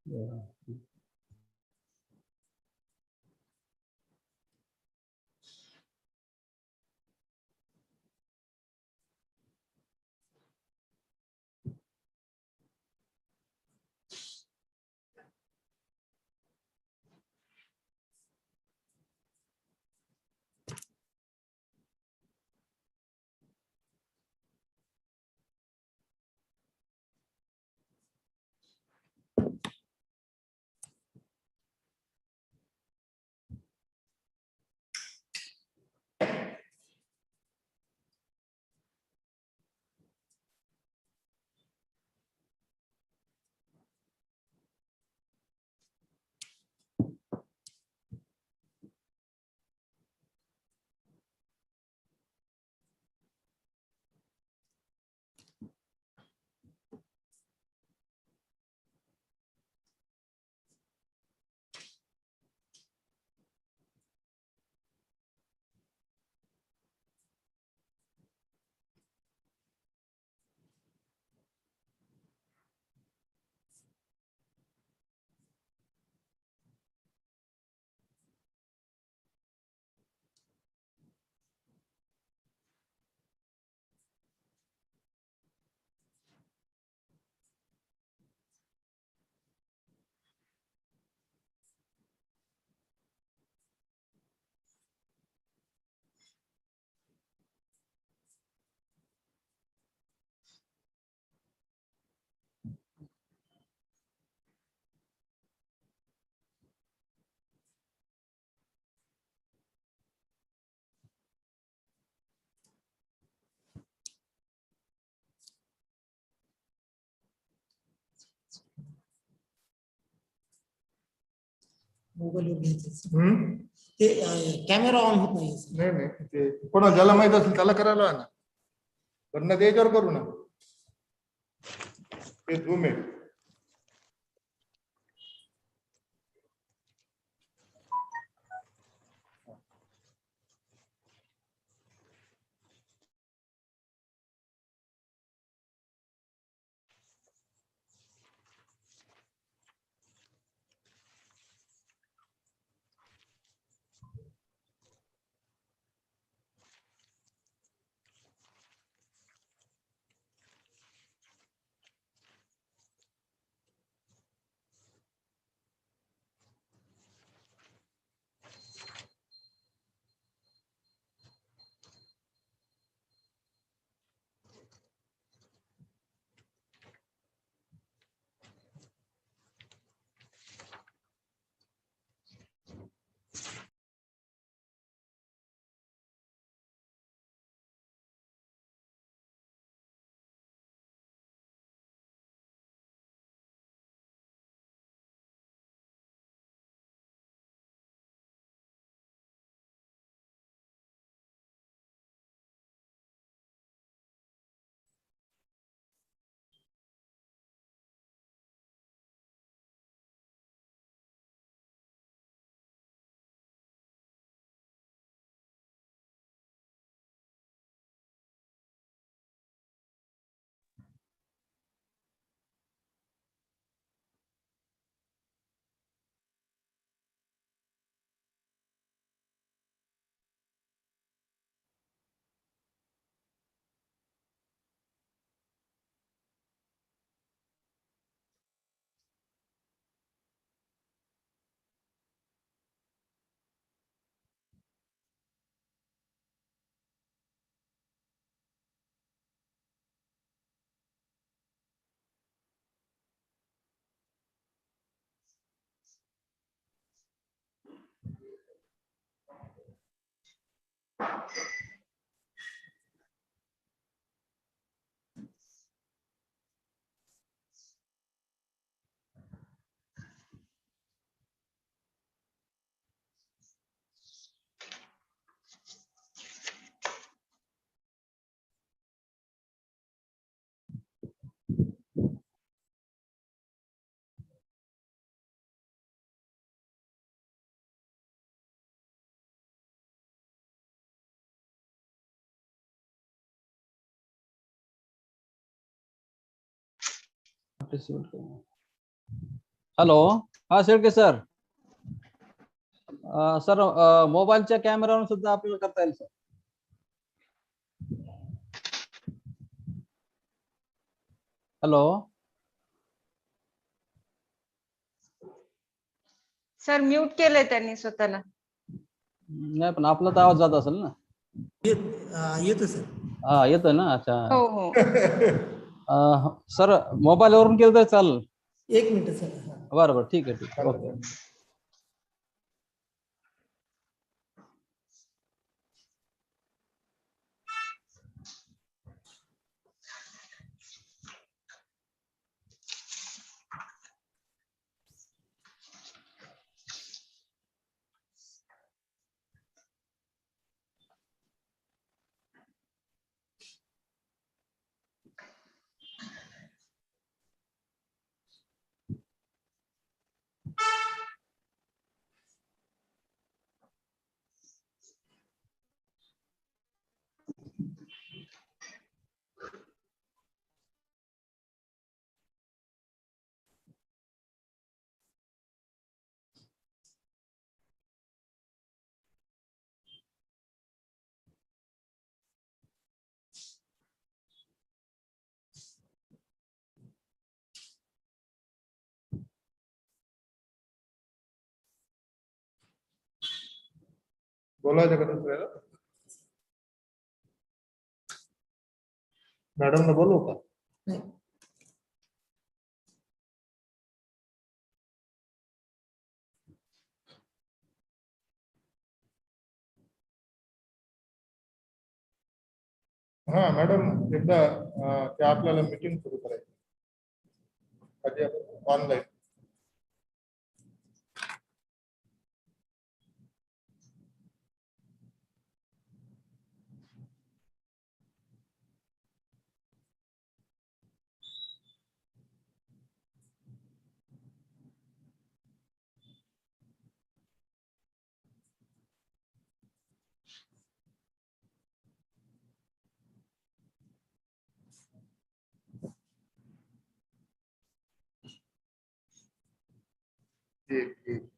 Yeah. Mobile वर घ्यायचं ते कॅमेरा ऑन होत नाही नाही नाही ते कोणाला ज्याला माहित असेल त्याला करायला लावा ना. पण ते याच्यावर करू ना. ते झूम आहे. पार्टिसिपेट करो. हॅलो, हा शेळके सर. सर मोबाईलच्या कॅमेरावरून सुद्धा आपल्याला करता येईल सर. हॅलो. सर म्यूट केलंय त्यांनी स्वतःला. नाही पण आपला तर आवाज जात असेल ना. येतो सर. हा येतोय ना. अच्छा. हो हो. सर मोबाईलवरून केलं तर चालेल. 1 मिनिट सर. बरं बरं, ठीक आहे, ठीक आहे, ओके. बोलायचं का दुसऱ्याला? मॅडमला बोलवू का? नाही. हा मॅडम, एकदा ते आपल्याला मीटिंग सुरू करायची ऑनलाईन. ठीक ठीक.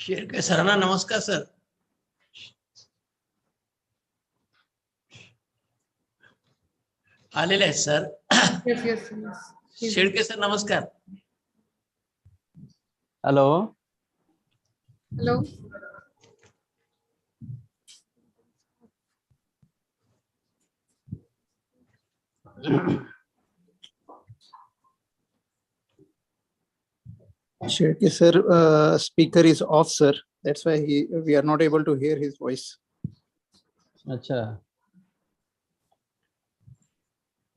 शेरके सरांना नमस्कार सर. आलेले आहेत sir. Yes, yes, yes. Sherke sir नमस्कार. Hello. Hello. Shirky sir, speaker is off, sir. That's why we are not able to hear his voice. अच्छा.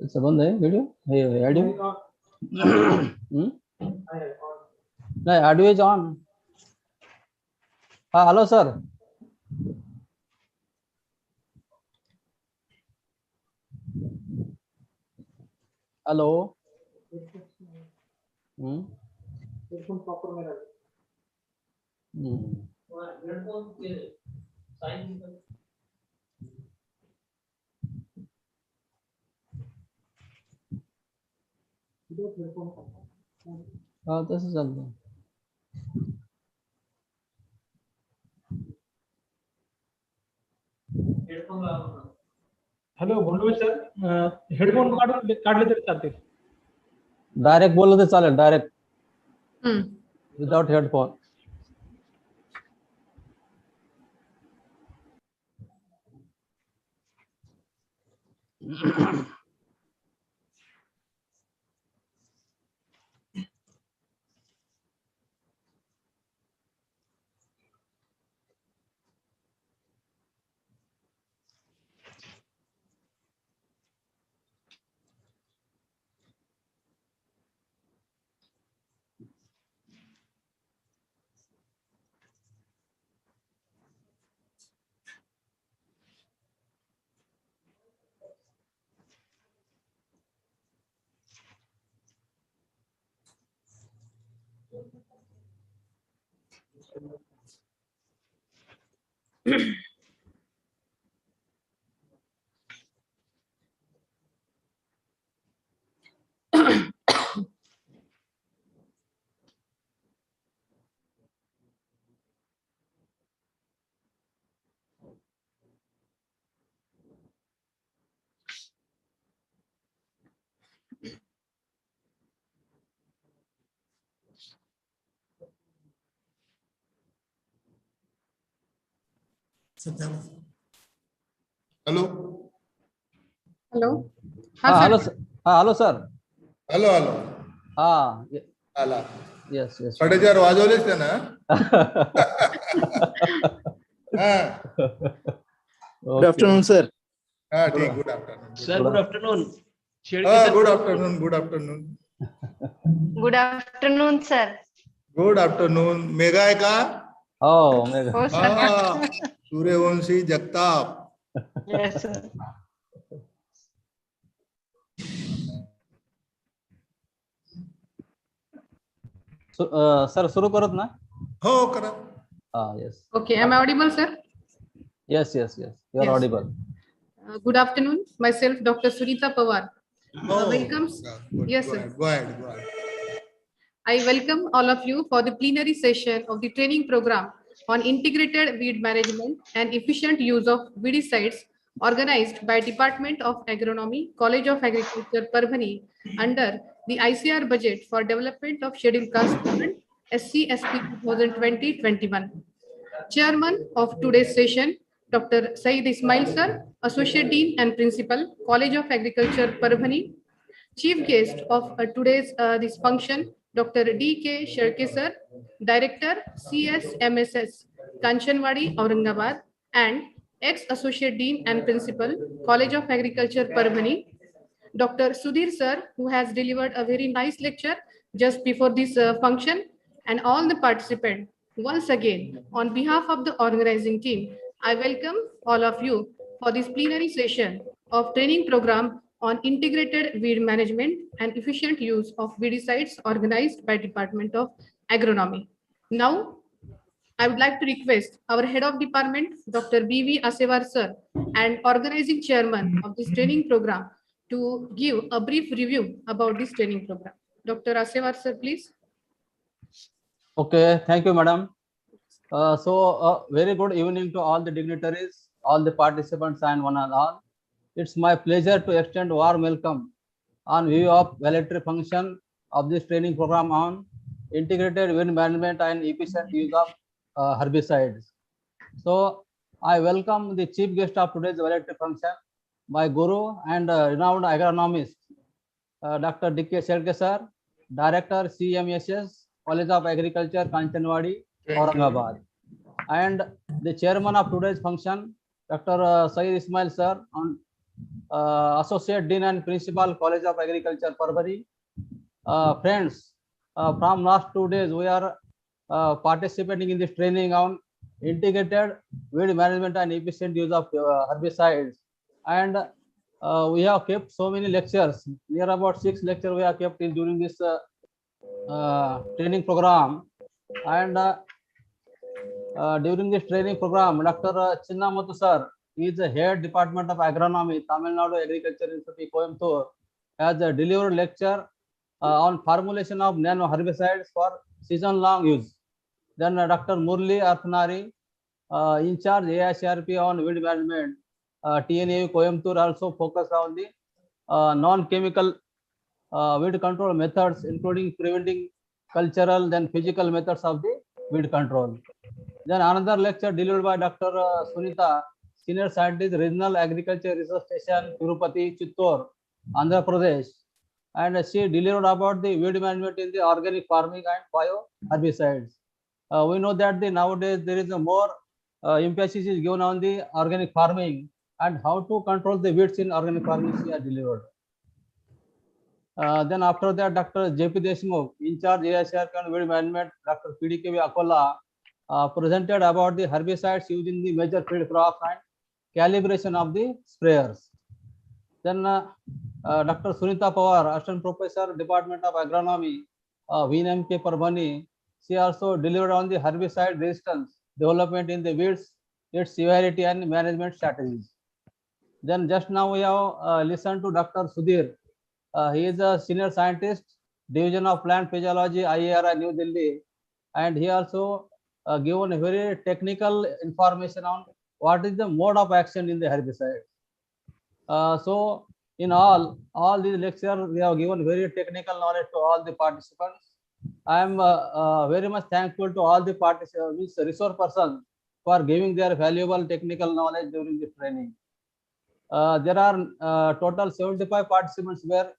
It's बंद है वीडियो? Hey, audio? नहीं, audio is on. हाँ, hello sir. Hello. हाँ, तसं चालतं. Hello बोलू सर. हेडफोन काढले तरी चालते. डायरेक्ट बोललं तर चालेल. Direct without headphone. Hello. Hello. हाँ, hello sir. हाँ, hello sir. Hello hello. हाँ, आला. yes, yes. 4:30 वाजवलेच त्यानं. Good afternoon, sir. हा ठीक. Good afternoon. Sir good afternoon. Good afternoon. Good afternoon. Good afternoon sir. Good afternoon. Megha आहे का? हो, मेघा. हो sir. Suryavanshi Jagtap. Yes, sir. Sir सुरू करत ना? हो करा. Yes. Okay, am I audible, sir? Yes. You are Yes. audible. Good afternoon. Myself, Dr. Sunita Pawar. Welcomes. Yes, sir. Go ahead. I welcome all of you for the plenary session of the training program on integrated weed management and efficient use of weedicides organized by Department of Agronomy, College of Agriculture, Parbhani under the ICR budget for development of scheduled caste movement SC/SP 2020-21. Chairman of today's session, Dr. Saeed Ismail sir, Associate Dean and Principal, College of Agriculture, Parbhani. Chief guest of today's this function, Dr. D.K. Shirke sir, Director, CSMSS, Kanchanwadi, Aurangabad, and ex-Associate Dean and Principal, College of Agriculture, Parbhani. Dr. Sudhir sir, who has delivered a very nice lecture just before this function, and all the participants. Once again, on behalf of the organizing team, I welcome all of you for this plenary session of training program on integrated weed management and efficient use of weedicides organized by Department of Agronomy. Now, I would like to request our head of department, Dr. B.V. Asevar sir, and organizing chairman of this training program to give a brief review about this training program. Dr. Asevar sir, please. Okay, thank you, madam. Very good evening to all the dignitaries, all the participants, and one and all. It's my pleasure to extend warm welcome on view of voluntary function of this training program on integrated weed management and efficient use of herbicides. So I welcome the chief guest of today's voluntary function, my guru and renowned agronomist, Dr. D.K. Shelke sir, Director CMSS, College of Agriculture, Kanchanwadi, Aurangabad, and the chairman of today's function, Dr. Saeed Ismail sir, on Associate Dean and Principal, College of Agriculture, Parvati. Friends, from last 2 days, we are participating in this training on integrated weed management and efficient use of herbicides. And we have kept so many lectures, near about 6 lectures we have kept in during this training program. And during this training program, Dr. Chinnamuthu sir, he is the head Department of Agronomy, Tamil Nadu Agriculture Institute, Coimbatore, has delivered lecture on formulation of nano herbicides for season-long use. Then Dr. Murli Arthanari, in charge AICRP on weed management, TNAU Coimbatore, also focused on the non-chemical weed control methods, including preventing cultural, then physical methods of the weed control. Then another lecture delivered by Dr. Sunita, Senior Scientist, Regional Agriculture Research Station, Tirupati, Chittor, Andhra Pradesh. And she delivered about the weed management in the organic farming and bio herbicides. We know that nowadays there is a more emphasis is given on the organic farming and how to control the weeds in organic farming she has delivered. Then after that, Dr. J.P. Deshmukh, in charge AICRP on weed management, Dr. P.D.K.V. Akola, presented about the herbicides used in the major field crops and calibration of the sprayers. Then Dr. Sunita Pawar, Assistant Professor, Department of Agronomy, VNMK Parbhani, she also delivered on the herbicide resistance development in the weeds, its severity and management strategies. Then just now we have listened to Dr. Sudhir. He is a Senior Scientist, Division of Plant Physiology, IARI, New Delhi, and he also given a very technical information on what is the mode of action in the herbicide. So in all these lectures, we have given very technical knowledge to all the participants. I am very much thankful to all the participants, resource persons, for giving their valuable technical knowledge during this training. There are total 75 participants were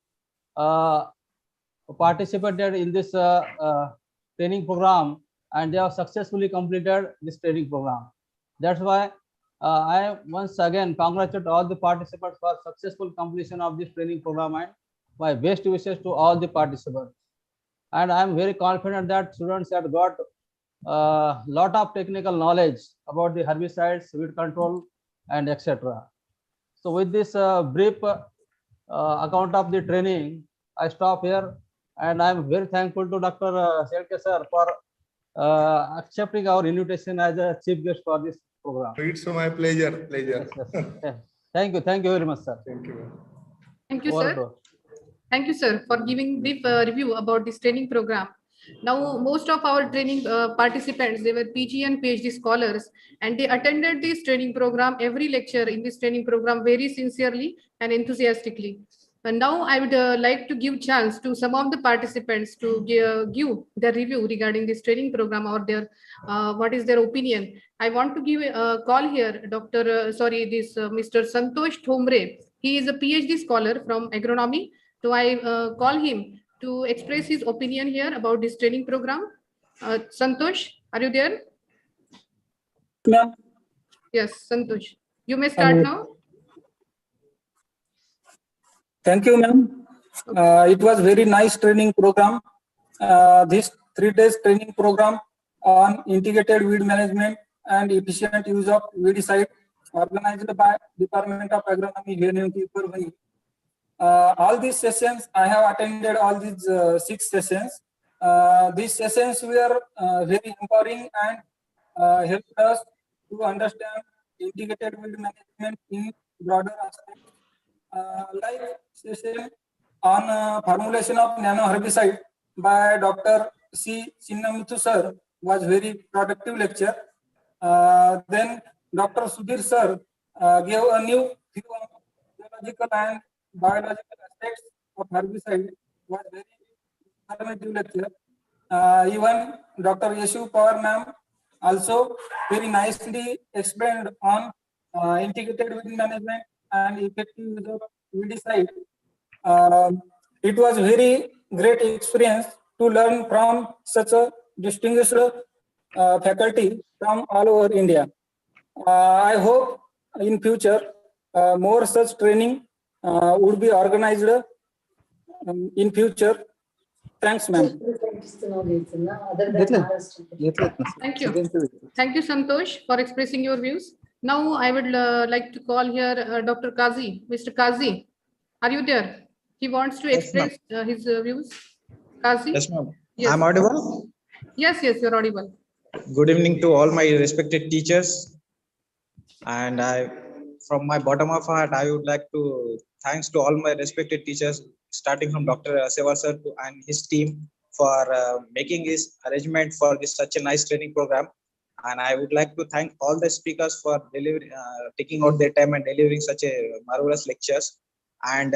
participated in this training program, and they have successfully completed this training program. That's why I once again congratulate all the participants for successful completion of this training program, and my best wishes to all the participants. And I am very confident that students have got lot of technical knowledge about the herbicides, weed control, and etc. So with this brief account of the training, I stop here, and I am very thankful to Dr. Shelke sir for accepting our invitation as a chief guest for this program. It's my pleasure. Yes, yes. Thank you very much, sir. Thank you. Thank you, sir. Thank you, sir, for giving brief review about this training program. Now, most of our training participants, they were PG and PhD scholars, and they attended this training program, every lecture in this training program very sincerely and enthusiastically. And now I would like to give chance to some of the participants to give their review regarding this training program or their what is their opinion. I want to give a call here, Mr. Santosh Thomre. He is a PhD scholar from agronomy. So I call him to express his opinion here about this training program. Santosh, are you there? Ma'am. Yes, Santosh. You may start now. Thank you, ma'am. It was very nice training program. this 3 days training program on integrated weed management and efficient use of weedicide organized by Department of Agronomy, Untitled. All these sessions, I have attended all these 6 sessions. These sessions were very empowering and helped us to understand integrated weed management in broader aspects, like session on formulation of nano herbicide by Dr. C. Chinnamuthu sir was very productive lecture. Then Dr. Sudhir sir gave a new view on biological and biological aspects of herbicide was very informative lecture. Even Dr. Yeshu Pawar ma'am also very nicely explained on integrated weed management and effective use of weedicide. It was very great experience to learn from such a distinguished faculty from all over India. I hope in future more such training would be organized in future. Thanks, ma'am. Thank you. Thank you, Santosh, for expressing your views. Now I would like to call here Dr. Kazi. Mr. Kazi, are you there? He wants to express his views. Kazi? Yes, ma'am. Yes. I'm audible? Yes, yes, you're audible. Good evening to all my respected teachers. And from my bottom of heart, I would like to thanks to all my respected teachers, starting from Dr. Sevar sir and his team for making this arrangement for this such a nice training program. And I would like to thank all the speakers for delivering, taking out their time and delivering such a marvelous lectures. And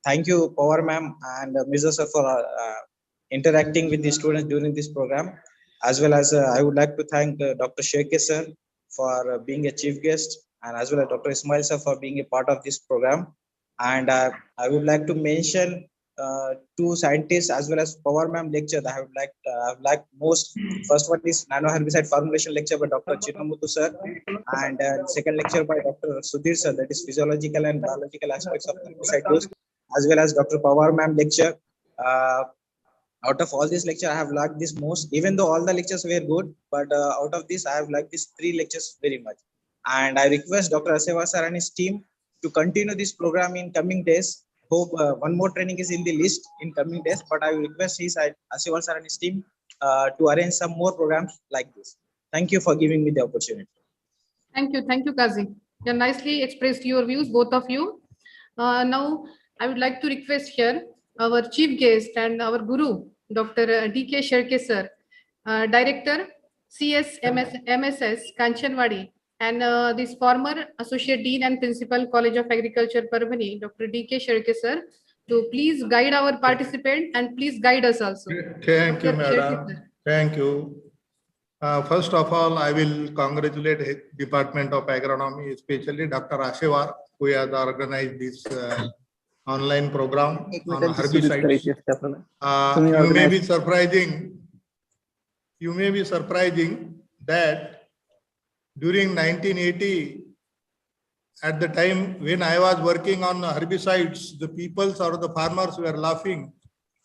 thank you, Power ma'am and Mr. sir for interacting with the students during this program. As well as I would like to thank Dr. Sheke sir for being a chief guest, and as well as Dr. Ismail sir for being a part of this program. And I would like to mention 2 scientists as well as Power ma'am lecture that I would like most. First one is Nano Herbicide formulation lecture by Dr. Chinnamuthu sir, and second lecture by Dr. Sudhir sir, that is physiological and biological aspects of herbicide use, as well as Dr. Power ma'am lecture. Out of all this lecture, I have liked this most, even though all the lectures were good, but out of this, I have liked these 3 lectures very much. And I request Dr. Aseva sir and his team to continue this program in coming days. Hope one more training is in the list in coming days, but I will request Aseva sir and his team to arrange some more programs like this. Thank you for giving me the opportunity. Thank you, Kazi. You nicely expressed your views, both of you. Now, I would like to request here our chief guest and our guru, Dr. D.K. Sherke sir, Director, MSS, Kanchanwadi, and this former Associate Dean and Principal, College of Agriculture, Parvani, Dr. D.K. Sherke sir, to please guide our participant and please guide us also. Thank you, madam. Thank you. First of all, I will congratulate Department of Agronomy, especially Dr. Ashewar, who has organized this online program on herbicides. You may be surprising that during 1980, at the time when I was working on herbicides, the people or the farmers were laughing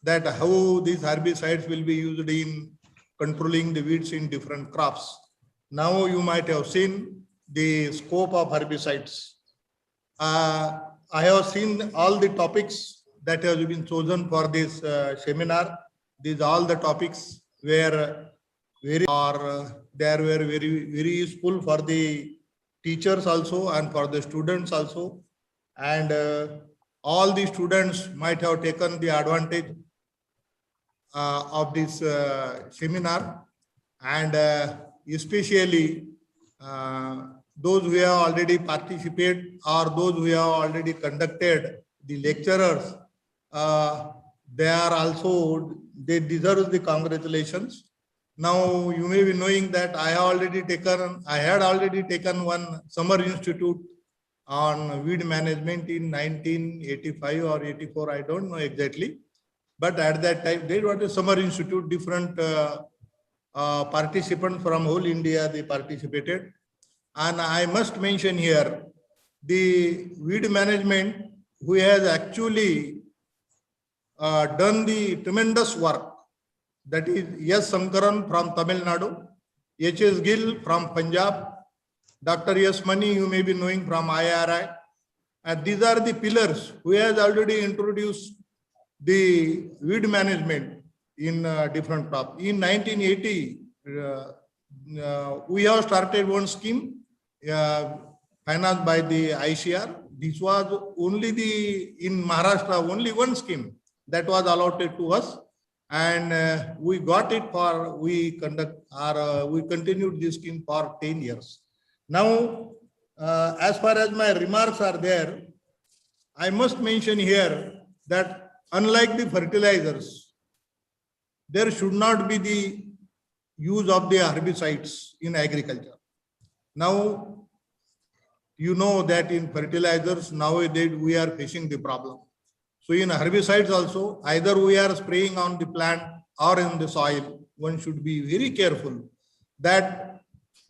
that how these herbicides will be used in controlling the weeds in different crops. Now you might have seen the scope of herbicides. I have seen all the topics that have been chosen for this seminar. These all the topics were very useful for the teachers also and for the students also. And all the students might have taken the advantage of this seminar, and especially those who have already participated or those who have already conducted the lecturers, they deserve the congratulations. Now you may be knowing that I had already taken one summer institute on weed management in 1985 or 84, I don't know exactly. But at that time, they were a summer institute, different participants from whole India, they participated. And I must mention here, the weed management, who has actually done the tremendous work that is S. Sankaran from Tamil Nadu, H.S. Gill from Punjab, Dr. S. Mani, you may be knowing from IRI. And these are the pillars who has already introduced the weed management in different crops. In 1980, we have started one scheme financed by the ICR. This was only in Maharashtra, only one scheme that was allotted to us. And we got it we continued this scheme for 10 years. Now, as far as my remarks are there, I must mention here that unlike the fertilizers, there should not be the use of the herbicides in agriculture. Now, you know that in fertilizers, nowadays we are facing the problem. So in herbicides also, either we are spraying on the plant or in the soil, one should be very careful that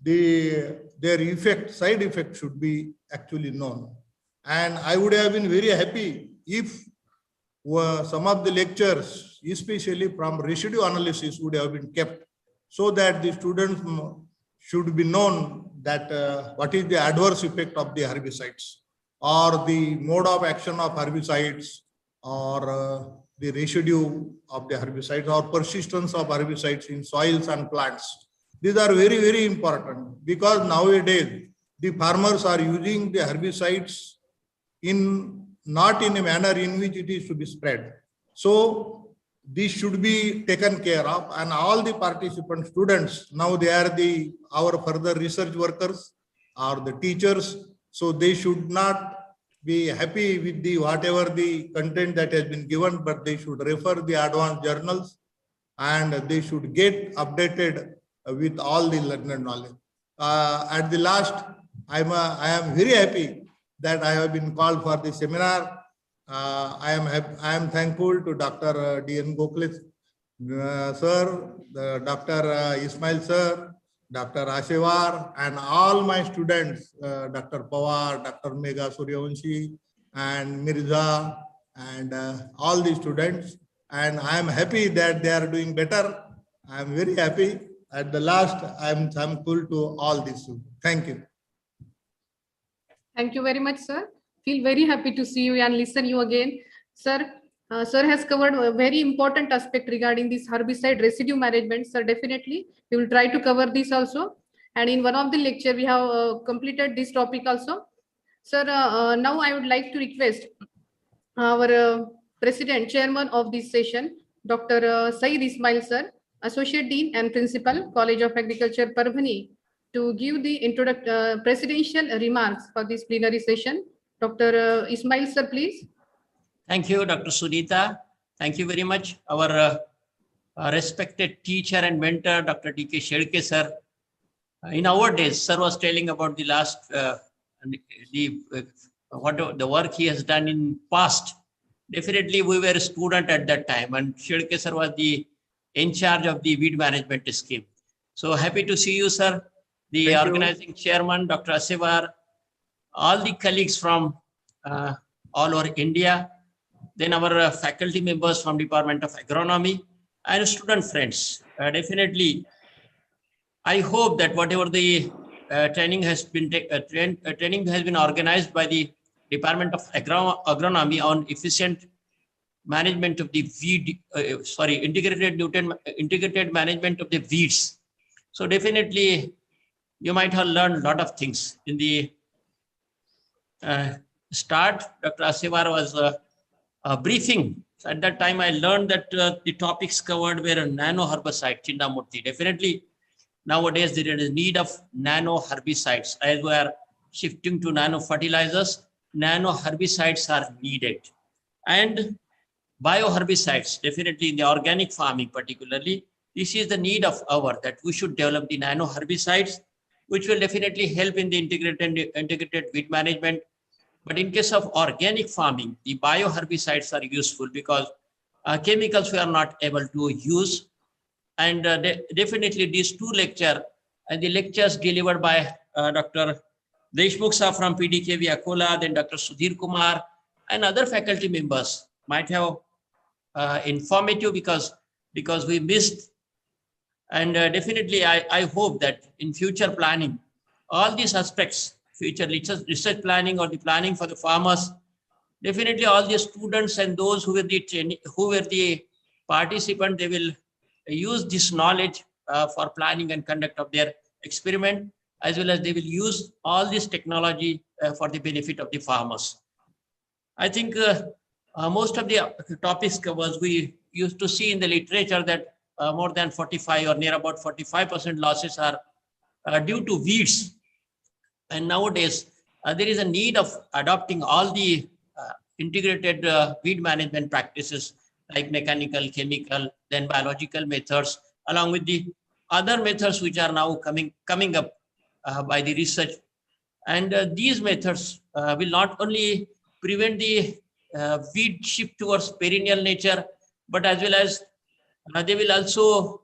their side effect should be actually known. And I would have been very happy if some of the lectures, especially from residue analysis, would have been kept so that the students should be known that what is the adverse effect of the herbicides or the mode of action of herbicides or the residue of the herbicides or persistence of herbicides in soils and plants. These are very, very important because nowadays the farmers are using the herbicides not in a manner in which it is to be spread. So this should be taken care of, and all the participant students, now they are our further research workers or the teachers, so they should not be happy with whatever the content that has been given, but they should refer the advanced journals and they should get updated with all the learned knowledge. At the last, I am very happy that I have been called for the seminar. I am thankful to Dr. D.N. Gokhale sir, Dr. Ismail sir, Dr. Ashevar, and all my students, Dr. Pawar, Dr. Megha Suryavanshi, and Mirza, and all the students. And I am happy that they are doing better. I am very happy. At the last, I am thankful to all these. Thank you. Thank you very much, sir. Feel very happy to see you and listen you again. Sir, sir has covered a very important aspect regarding this herbicide residue management. Sir, definitely, we will try to cover this also. And in one of the lecture, we have completed this topic also. Sir, now I would like to request our President, Chairman of this session, Dr. Saeed Ismail sir, Associate Dean and Principal, College of Agriculture, Parbhani, to give the presidential remarks for this plenary session. Dr. Ismail sir, please. Thank you, Dr. Sunita. Thank you very much. Our respected teacher and mentor, Dr. D.K. Shedke sir. In our days, sir was telling about the last, the work he has done in past. Definitely, we were a student at that time, and Shedke sir was in charge of the weed management scheme. So happy to see you, sir. The Thank organizing chairman, Dr. Ashevar, all the colleagues from all over India, then our faculty members from Department of Agronomy, and student friends. Definitely, I hope that whatever the training has been organized by the Department of Agronomy on efficient management of the weed, integrated management of the weeds. So definitely, you might have learned a lot of things. In the start, Dr. Ashevar was briefing. So at that time, I learned that the topics covered were nano herbicide, Chindamurti. Definitely, nowadays there is a need of nano herbicides. As we are shifting to nano fertilizers, nano herbicides are needed. And bioherbicides, definitely in the organic farming particularly, this is the need of our, that we should develop the nano herbicides, which will definitely help in the integrated weed management. But in case of organic farming, the bioherbicides are useful because chemicals we are not able to use. And definitely these two lectures and the lectures delivered by Dr. Deshmukh sir from PDKV Akola, then Dr. Sudhir Kumar and other faculty members might have informative, because because we missed. And definitely, I hope that in future planning, all these aspects, future research planning or the planning for the farmers, definitely all the students and those who were the participant, they will use this knowledge for planning and conduct of their experiment, as well as they will use all this technology for the benefit of the farmers. I think most of the topics covers, we used to see in the literature that more than 45 or near about 45% losses are due to weeds. And nowadays, there is a need of adopting all the integrated weed management practices like mechanical, chemical, then biological methods, along with the other methods which are now coming up by the research. And these methods will not only prevent the weed shift towards perennial nature, but as well as they will also,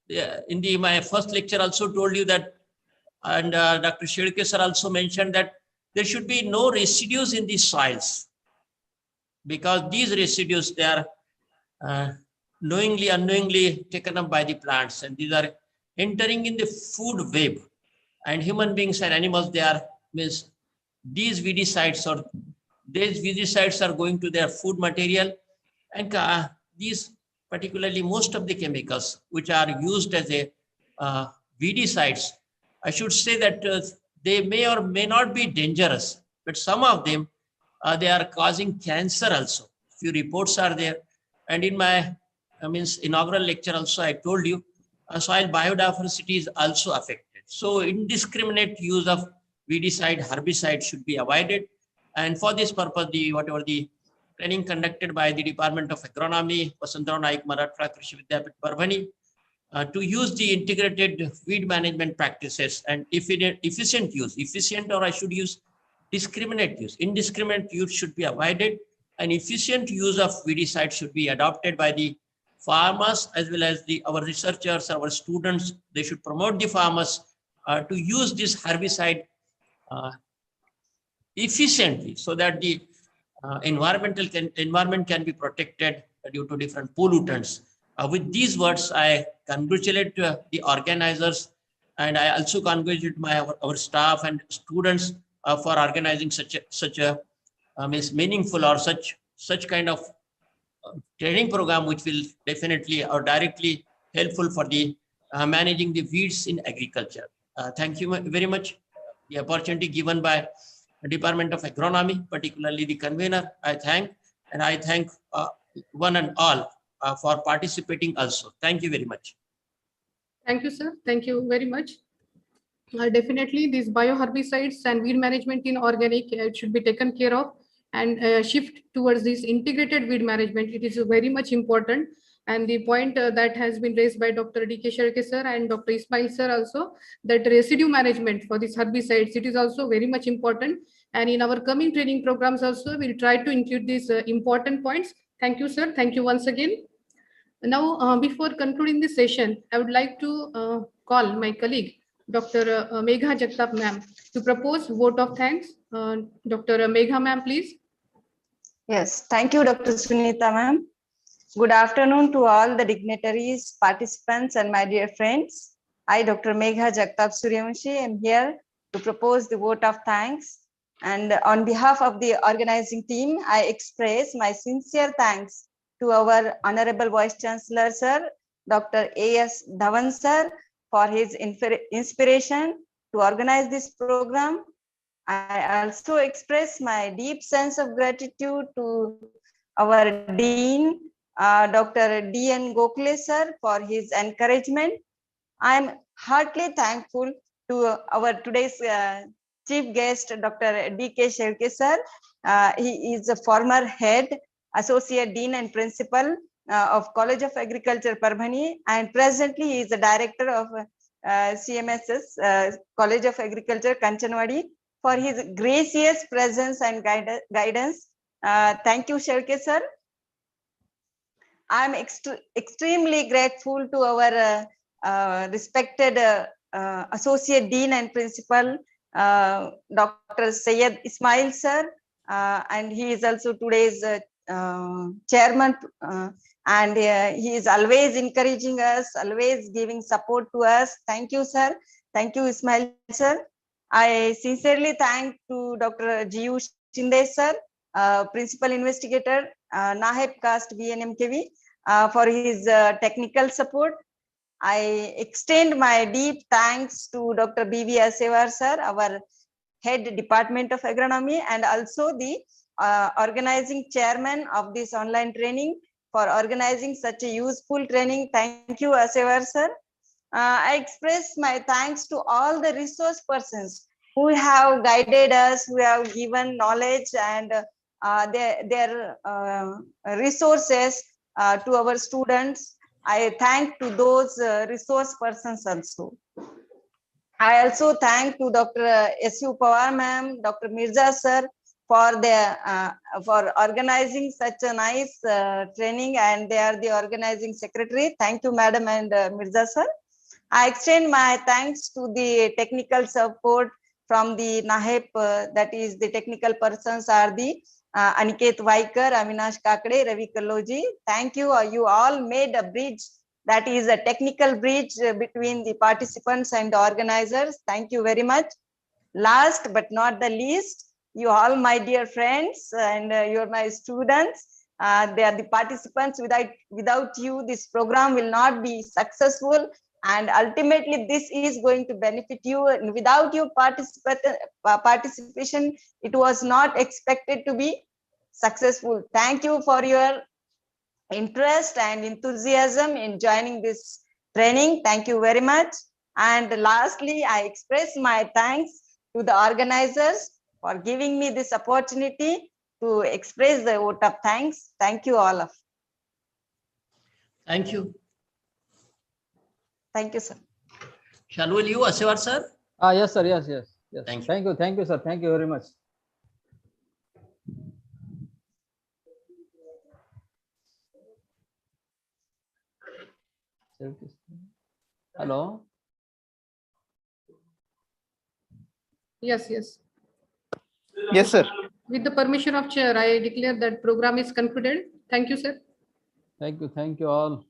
in my first lecture also told you that, and Dr. Shirke sir also mentioned that there should be no residues in the soils, because these residues, they are knowingly, unknowingly taken up by the plants, and these are entering in the food web. And human beings and animals, they are, means these weedicides or these weedicides are going to their food material, and these particularly most of the chemicals which are used as a weedicides, I should say that they may or may not be dangerous, but some of them they are causing cancer also. Few reports are there, and in my inaugural lecture also I told you soil biodiversity is also affected. So indiscriminate use of weedicide, herbicide should be avoided. And for this purpose, whatever the training conducted by the Department of Agronomy, Vasantrao Naik Marathwada Krishi Vidyapith Parvani, to use the integrated weed management practices and efficient use, efficient, or I should use discriminate use. Indiscriminate use should be avoided, and efficient use of weedicide should be adopted by the farmers as well as our researchers, our students. They should promote the farmers to use this herbicide efficiently, so that the environment can be protected due to different pollutants. With these words, I congratulate the organizers, and I also congratulate our staff and students for organizing such a meaningful or such kind of training program, which will definitely or directly helpful for the managing the weeds in agriculture. Thank you very much. The opportunity given by the Department of Agronomy, particularly the convener, I thank, and I thank one and all for participating also. Thank you very much. Thank you, sir. Thank you very much. Definitely, these bioherbicides and weed management in organic should be taken care of, and shift towards this integrated weed management. It is very much important. And the point that has been raised by Dr. D.K. Sharke sir and Dr. Ismail sir also, that residue management for these herbicides, it is also very much important. And in our coming training programs also, we'll try to include these important points. Thank you, sir. Thank you once again. Now, before concluding this session, I would like to call my colleague, Dr. Megha Jagtap ma'am, to propose vote of thanks. Dr. Megha ma'am, please. Yes, thank you, Dr. Sunita ma'am. Good afternoon to all the dignitaries, participants, and my dear friends. I, Dr. Megha Jagtap Suryavanshi, am here to propose the vote of thanks. And on behalf of the organizing team, I express my sincere thanks to our Honorable Vice Chancellor, Sir, Dr. A.S. Dhawan, Sir, for his inspiration to organize this program. I also express my deep sense of gratitude to our Dean, Dr. D.N. Gokhale, Sir, for his encouragement. I am heartily thankful to our today's chief guest, Dr. D.K. Sharke, Sir. He is a former head, associate dean and principal of College of Agriculture, Parbhani, and presently he is the director of CMSS, College of Agriculture, Kanchanwadi, for his gracious presence and guidance. Thank you, Sharke, Sir. I am extremely grateful to our respected associate dean and principal, Dr. Syed Ismail, Sir, and he is also today's chairman And he is always encouraging us, always giving support to us. Thank you, sir. Thank you, Ismail sir. I sincerely thank to Dr. G.U. Shinde sir, Principal Investigator, NAHEP caste BNMKV, for his technical support. I extend my deep thanks to Dr. B.V. Asevar sir, our Head Department of Agronomy, and also the organizing chairman of this online training for organizing such a useful training. Thank you, Asevar sir. I express my thanks to all the resource persons who have guided us, who have given knowledge and their resources to our students. I thank to those resource persons also. I also thank to Dr. S.U. Pawar ma'am, Dr. Mirza sir for organizing such a nice training, and they are the organizing secretary. Thank you, madam and Mirza sir. I extend my thanks to the technical support from the NAHEP, that is the technical persons are the Aniket Vaikar, Avinash Kakade, Ravi Kalloji. Thank you. You all made a bridge, that is a technical bridge between the participants and the organizers. Thank you very much. Last but not the least, you all my dear friends and you're my students. They are the participants. Without you, this program will not be successful. And ultimately, this is going to benefit you. And without your participation, it was not expected to be successful. Thank you for your interest and enthusiasm in joining this training. Thank you very much. And lastly, I express my thanks to the organizers for giving me this opportunity to express the vote of thanks. Thank you all of you. Thank you. Thank you, sir. Shall we you, Asevar sir? Yes, sir. Yes. Thank you. Thank you, sir. Thank you very much. Hello. Yes. Yes, sir. With the permission of chair, I declare that program is concluded. Thank you, sir. Thank you all.